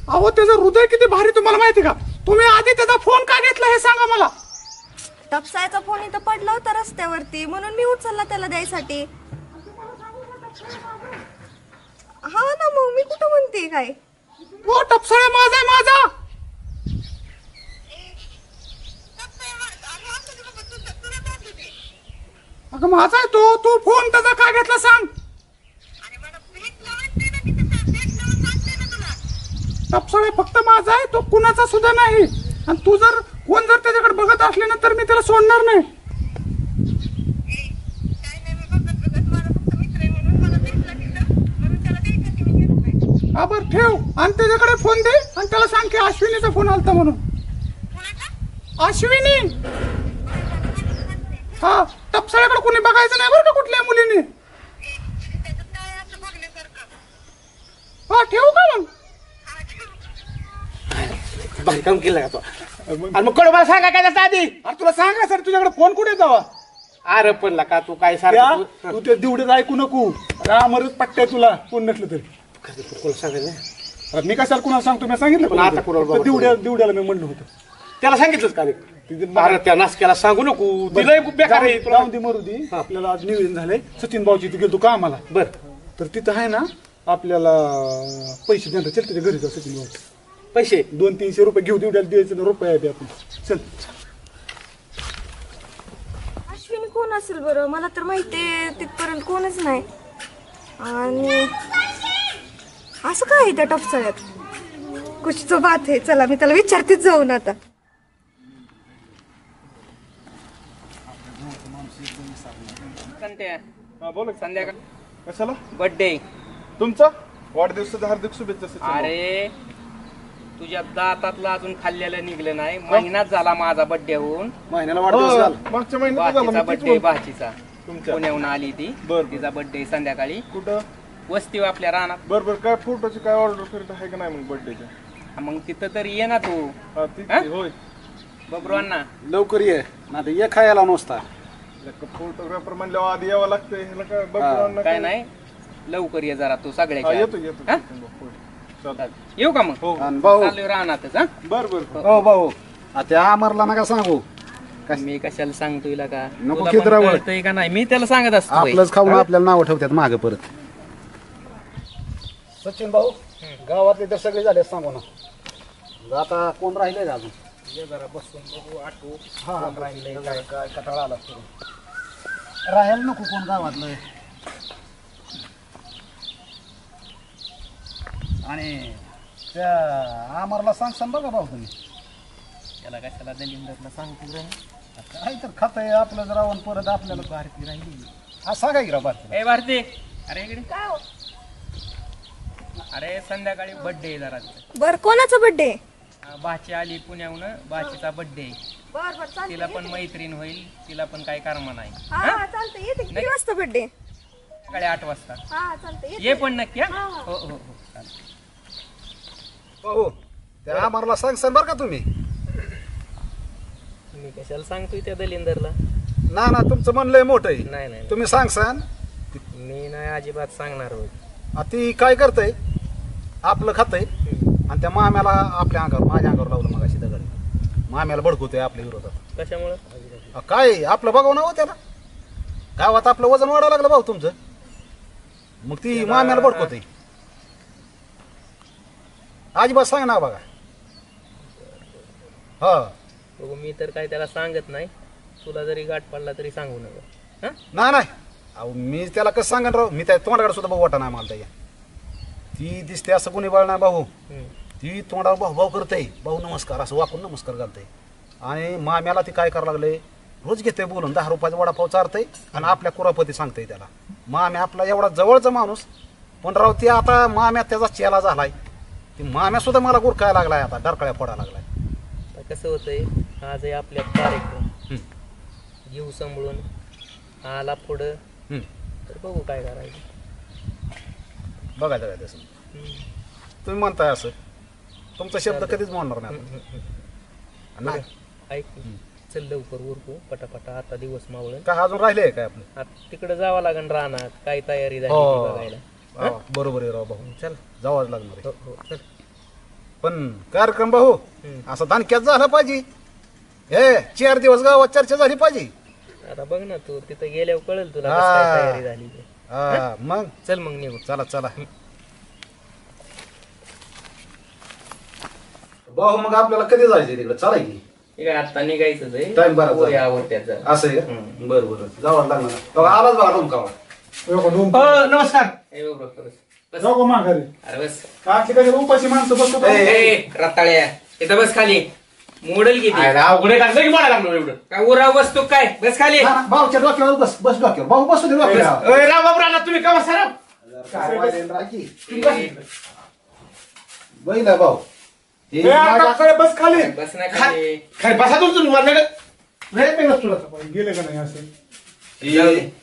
अहो त्याचं हृदय किती भारी तुम्हाला माहिती का? तुम्ही आधी त्याचा फोन का घेतला हे सांगा मला. टपसायचा फोन इथं पडला होता रस्त्यावरती, म्हणून मी उचलला त्याला द्यायसाठी. हा ना, मग मी कुठं म्हणते काय? हो टपसाळा माझा आहे माझा. अगं माझा आहे तो. तू फोन त्याचा का घेतला सांग. टपसाळा फक्त माझा आहे, तो कुणाचा सुद्धा नाही. आणि तू जर कोण जर त्याच्याकडे बघत असले ना तर मी त्याला सोडणार नाही. बर ठेव आणि त्याच्याकडे फोन दे आणि त्याला सांग की अश्विनीचा फोन आलता म्हणून. अश्विनी. हा टपसाळ्याकडे कोणी बघायचं नाही बरं का कुठल्या मुलीने. हा ठेवू का मग? भारी काम केलं का तो? आणि मग कडू मला सांगा काय त्याचा आधी. अरे तुला सांगा सर तुझ्याकडे फोन कुठे जावा. अरे पण का तू काय सारखं तू ते दिवड्यात ऐकू नको. अमरच पट्ट्या तुला कोण नसलं तरी. कोण सांगायचं? मी कशाला कुणाला सांगतो? मी सांगितलं पण आता कुणाला दिवड्याला मी म्हणलं होतं. त्याला सांगितलंच का? अरे त्या नासक्याला सांगू नको. दिलंय बेकार आहे. जाऊन दे मरू दे. आपल्याला आज निवेदन झालंय सचिन भाऊची. तिथे गेलो का आम्हाला. बर तर तिथं आहे ना आपल्याला पैसे देणार. चल त्याच्या घरी जाऊ सचिन भाऊ. पैसे 200-300 रुपये घेऊ तेवढ्याला द्यायचं ना, रुपये आहे ते आपण. चल. अश्विनी कोण असेल बरं? मला तर माहितीये तिथपर्यंत कोणच नाही. आणि असं काय आहे त्या टपसाळ्यात? कुछ तो बात आहे. चला मी त्याला विचारतेच जाऊन आता. बोल संध्याकाळ कशाला बर्थडे तुमचा? वाढदिवसाच्या हार्दिक शुभेच्छा सचिन. अरे तुझ्या दातातला अजून खाल्लेलं निघलं नाही. महिनाच झाला माझा बर्थडे होऊन. महिन्याला वाढदिवस झाला. मागच्या महिन्यात झाला. भाचीचा मी तेच बर्थडे म्हणतो. भाचीचा तुमच्या पुण्याहून आली ती. बरं. तिचा बर्थडे संध्याकाळी कुठं? वस्ती आपल्या रानात. बरोबर. काय फोटोची काय ऑर्डर करीत आहे का नाही मग बर्थडेच्या? मग तिथं तरी ये ना तू. हा तीच हा? की, होय. बबरूअण्णा लवकर ये ना तर ये खायला नुसता. फोटोग्राफर म्हणल्यावर आधी यावं लागतंय. ह्याला काय बघून काय नाही लवकर ये जरा तू सगळ्याच्या येतो आधी. येतो हा? होय. चालतंय. येऊ का मग? हो. आणि भाऊ चालू रानातच. हा बरं बरं. हो भाऊ त्या अमरला नका सांगू. मी कशाला सांगतो हिला का? नको तुला खेत पण रावळ. कळतंय का नाही? मी त्याला सांगत असतो बाई. आपलंच खाऊन आपल्याला नाव ठेवतात मागे परत. सचिन भाऊ गावातले तर सगळे झाले सांगू ना. आता कोण राहिले अजून? ये जरा बसून बघू आठवू. हा कोण राहिलंय काय? काय कटाळा आला राहायला नको कोण गावातलं. आणि त्या अमरला सांगसान बघा भाऊ तुम्ही. त्याला कशाला दलिंदरला सांगतो रे? काय तर खात आहे आपलं जरा आणि परत आपल्याला भारती राहिली. हा सांगा की राव भारती. ए भारती अरे इकडे काय? अरे संध्याकाळी बर्थडे जरा तिथं. बर कोणाचा बर्थडे? भाची आली पुण्याहून. भाचीचा बर्थडे. बर बर चालतंय. तिला पण मैत्रीण होईल. तिला पण काही कर्म नाही. हा चालतंय. येते किती वाजता बर्थडे? सकाळी 8 वाजता. हा चालतंय. ये पण नक्की. हा? हो हो हो चालतंय. भाऊ त्या अमरला सांगसान बरं का तुम्ही. मी कशाला सांगतोय त्या दलिंदरला? ना ना तुमचं मन लय मोठं आहे. नाही नाही तुम्ही सांगसान. मी नाही अजिबात सांगणार होत. ती काय करतय आपलं खातंय आणि त्या माम्याला आपल्या अंगावर माझ्या अंगावर लावलं मग अशी दगड. माम्याला भडकवतोय आपल्या विरोधात. कशामुळं? काय आपलं बघावं ना हो त्याला. गावात आपलं वजन वाढायला लागलं भाऊ तुमचं. मग ती माम्याला भडकवतय. अजिबात सांग ना बघा. हा बघू मी तर काय त्याला सांगत नाही. तुला जरी गाठ पडला तरी सांगू नका. नाही नाही अहो मी त्याला कसं सांगन राव. मी त्या तोंडाकडे सुद्धा भाऊ वाटा नाही मला त्याच्या. ती दिसते असं कोणी बळ नाही भाऊ. ती तोंडावर भाऊ भाऊ करते. भाऊ नमस्कार असं वाकून नमस्कार घालते. आणि माम्याला ती काय करायला लागले रोज घेते बोलून 10 रुपयाचा वडापाव चारते आणि आपल्या कुरापती सांगते त्याला. माम्या आपला एवढा जवळचा माणूस पण राव ती आता माम्या त्याचा चेला झालाय. ती माम्या सुद्धा मला गुरकायला लागलाय आता डरकळ्या फोडायला लागलाय. कसं होतंय आज आहे आपल्या कार्यक्रम घेऊ सांभाळून आला पुढं तर बघू काय करायचं. बघायचं काय तसं तुम्ही म्हणताय असं. तुमचा शब्द कधीच म्हणणार नाही. ऐक चल लवकर उरकू पटापटा. आता दिवस मावळ काय अजून राहिले काय आपलं? तिकडे जावं लागेल रानात. काय तयारी झाली ती बघायला. बरोबर आहे राव भाऊ. चल जावंच लागणार. हो चल. पण कार्यक्रम भाऊ असा दानक्यात झाला पाहिजे. हे 4 दिवस गावात चर्चा झाली पाहिजे. आता बघ ना तू तिथं गेल्यावर कळेल तुला कसं काय तयारी झाली ते. मग चल मग निघू. चला चला भाऊ. मग आपल्याला कधी जायचं तिकडे? चला की आता निघायचं टाइम बरा आवडत्यात असं आहे. बरं बरं जावं लागणार. आलाच बघा रूम कावा. नमस्कार. जाऊ माघारी. अरे बस कधी उपाशी माणसं बसतो. रताळ्या इथं बस खाली. मोडल किती अवघडे टाकलं की मला लागलो एवढं. काय उराव बसतो काय? बस खाली. भाऊच्या डोक्यावर बस बस डोक्यावर. भाऊ बसू दे डोक्यावर. राव बाबराला तुम्ही कवा सर बैला भाऊ बस खाली. बस नाही खाली. खाली बसा तुमचं माझ्याकडे गेले का नाही असं?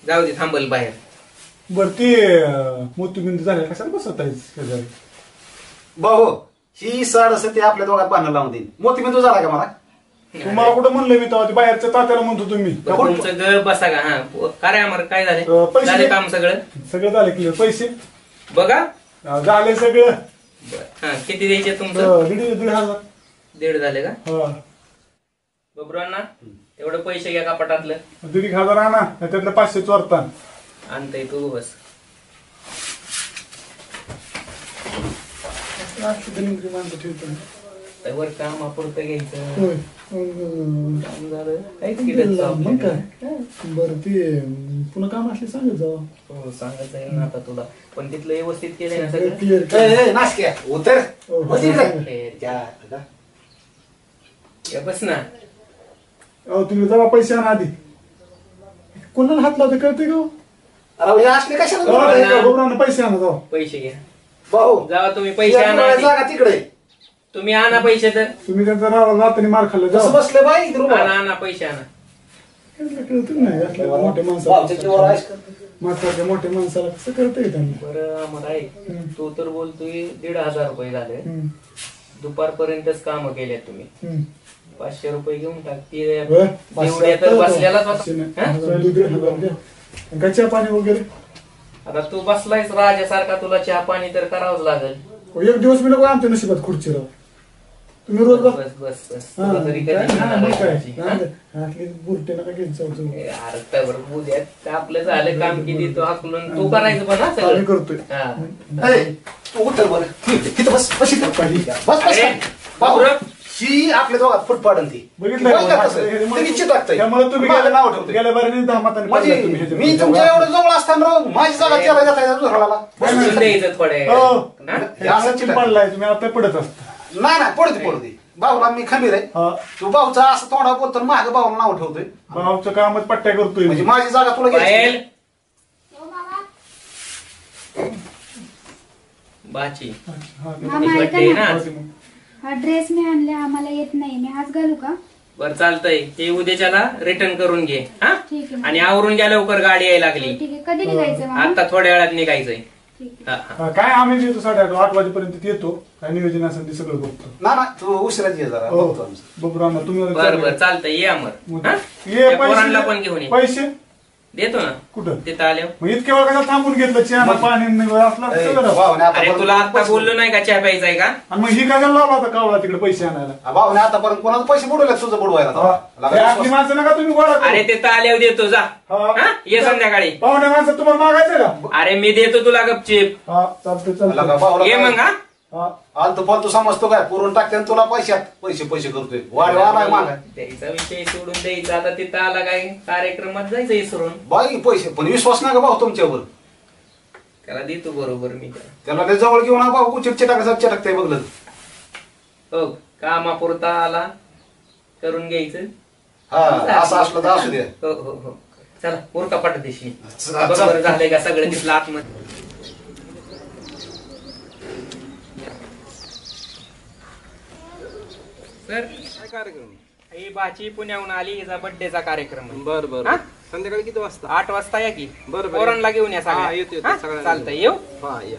जाऊ दे थांबल बाहेर. बर ते मोतीबिंदू झाले कशाला बसत आहे भाऊ ही साड असं ते आपल्या दोघात बांधणं लावून देईल. मोतीबिंदू झाला का मला? तुम्हाला कुठं म्हणलं मी तेव्हा बाहेरच्या तात्याला म्हणतो तुम्ही. तुमचं घर बसा का? हा काय आम्हाला काय झाले? पैसे झाले काम सगळं? सगळं झालं क्लिअर. पैसे बघा झाले सगळं. हा किती द्यायचे तुमचं? 1,500. 1,500 झाले का? बबरूअण्णा तेवढं पैसे घ्या कपाटातलं. 1,500 आणा त्यातलं 500 चोरता आणतय तू बस. माणसं ठेवतो वर कामापुरतं घ्यायचं होय काम झालं काहीच मग केलं काय बरं ते पुन्हा काम असले सांगत जाऊ. हो सांगायचं आहे ना आता तुला पण तिथलं व्यवस्थित केलंय ना सगळं सगळं क्लिअर नाशक्या उतर हो, होती हो, इकडे. या बस ना तुम्ही जरा पैसे आणा आधी. कोणाला हात लावते कळते का? अरे हे असले कशाला गोबरानं पैसे आणा जाऊ. पैसे घ्या भाऊ जावा तुम्ही पैसे आणा आधी. जागा तिकडे तुम्ही आणा पैसे तर तुम्ही त्यांचा रात्री मार खाल्ला कसं जाऊ. बसले बाई इकडे उभा. आणा पैसे आणा कळत नाही असल्या मोठ्या भाऊच्या जीवावर माणसाला आहेस का? म्हातारच्या मोठ्या माणसाला कसं कळतंय त्यांना. बरं आम्हाला ऐक तू तर बोलतोय 1,500 रुपये झाले हम्म, दुपारपर्यंतच काम केले तुम्ही हम्म. 500 रुपये घेऊन टाक ते बरं, तेवढ्या तर बसलेलाच पाचशे होता नाही. हा? हजार द्या. आणि काय चहा पाणी वगैरे आता तू बसलायस राजासारखा तुला चहा पाणी तर करावंच लागेल एक दिवस मी नको आमच्या नशिबात खुर्ची राव. तुम्ही रोज बस बस बस तुला तरी कधी मिळणार आहे खुर्ची, हा? बुरटे नका घेत जाऊ तुम्ही. ए, अरे तर उद्या आपलं झालं काम किती तो हाकलून तू करायचं पण हा आम्ही सगळं करतोय. हा. ए, तू उतर बरं तिथं बस बस इथं. बस बस अरे, भाऊ बाबूराव. ही आपल्या दोघात फुट पाडन ती बघितलं बघ का? का कसं? ते निश्चित टाकतंय. त्यामुळे तुम्ही माझं नाव ठेवतोय. गेल्या बारीने 10 मतांनी म्हणजे पडला तुम्ही ह्याच्यावर. मी तुमच्या एवढं जवळ असताना राव, माझी जागा त्याला जाता येतात दुसऱ्याला. बसून द्यायचं थोड्या हो. हा? हे असं तुम्ही चिटा. पडलाय तुम्ही आता पडत असता. नाही नाही पडू दे भाऊला मी खंबीर आहे. हा. तू भाऊचा असं तोंडा बोलतो माझ्या भाऊला नाव ठेवतोय भावचं कामच पट्ट्या करतोय म्हणजे मी. माझी जागा तुला पायल घ्यायची. बाची हा, मामा ऐका बड्डे ना, ना हा ड्रेस मी आणले आम्हाला येत नाही, मी आज घालू का? बर चालतंय ते उद्याच्याला रिटर्न करून घे हा ठीक आहे आणि आवरून घ्या लवकर गाडी यायला लागली ठीक आहे. कधी निघायचं मामा? आता थोड्या वेळात निघायचंय ठीक आहे. हा, हा. हा, काय आम्ही येतो 8:30 वाजेपर्यंत येतो. काय नियोजन असेल ते सगळं बघतो. ना ना तू उशिराच ये जरा हो बघतो आमचं. बघू राम तुम्ही बर बर चालतंय ये अमर हा? ये त्या पोरांना पण घेऊन ये पैसे देतो ना कुठं? तिथं आल्यावर मग इतके वेळ कसा थांबून घेतलं चहा पाणी असला ए, सगळं. भाऊने अरे आतापर्यंत तुला आता बोललो नाही का चहा प्यायचा आहे का आणि मग ही काय लावला होता कावळा तिकडे पैसे आणायला. भाऊने आतापर्यंत कोणाचे पैसे बुडवले तुझं बुडवायला हा. आता? हे आपली माणसं नका तुम्ही गोळा करू. अरे ते तर आल्यावर देतो जा हा. हा? ये संध्याकाळी पाहुणे माणसं तुम्हाला मागायचं का? अरे मी देतो तुला गपचिप हा चालतं लगा चालतं. भाऊला ये काय? मग हा हा आलतू फालतू समजतो काय पुरून टाकते आणि तुला पैसे पैसे करतोय वाढवा मागाय द्यायचा विषय सोडून द्यायचा आता तिथं आला काय कार्यक्रमात जायचं विसरून बाई पैसे पण विश्वास नाही का भाऊ तुमच्यावर त्याला देतो बरोबर मी त्याला. त्याला लय जवळ घेऊन भाऊ कुचिट चिटकताय बघलं हो कामापुरता आला करून घ्यायचं हा असं असलं तर असू दे. हो हो हो चला उरका पट दिशी चला. बरोबर झालंय का सगळं तिथलं आतमध्ये सर काय कार्यक्रम ही बाची पुण्याहून आली हिचा बर्थडेचा कार्यक्रम आहे. बर बर हा? संध्याकाळी किती वाजता 8 वाजता या की बरं, बरं. पोरांना घेऊन या हा, येतो, सगळ्या सगळ्यांना चालतंय येऊ हा या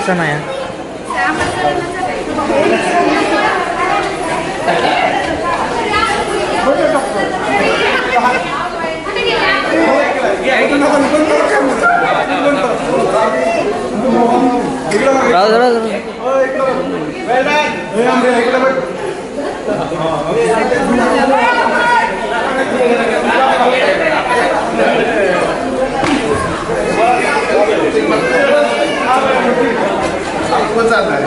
पैसा नाही चालणार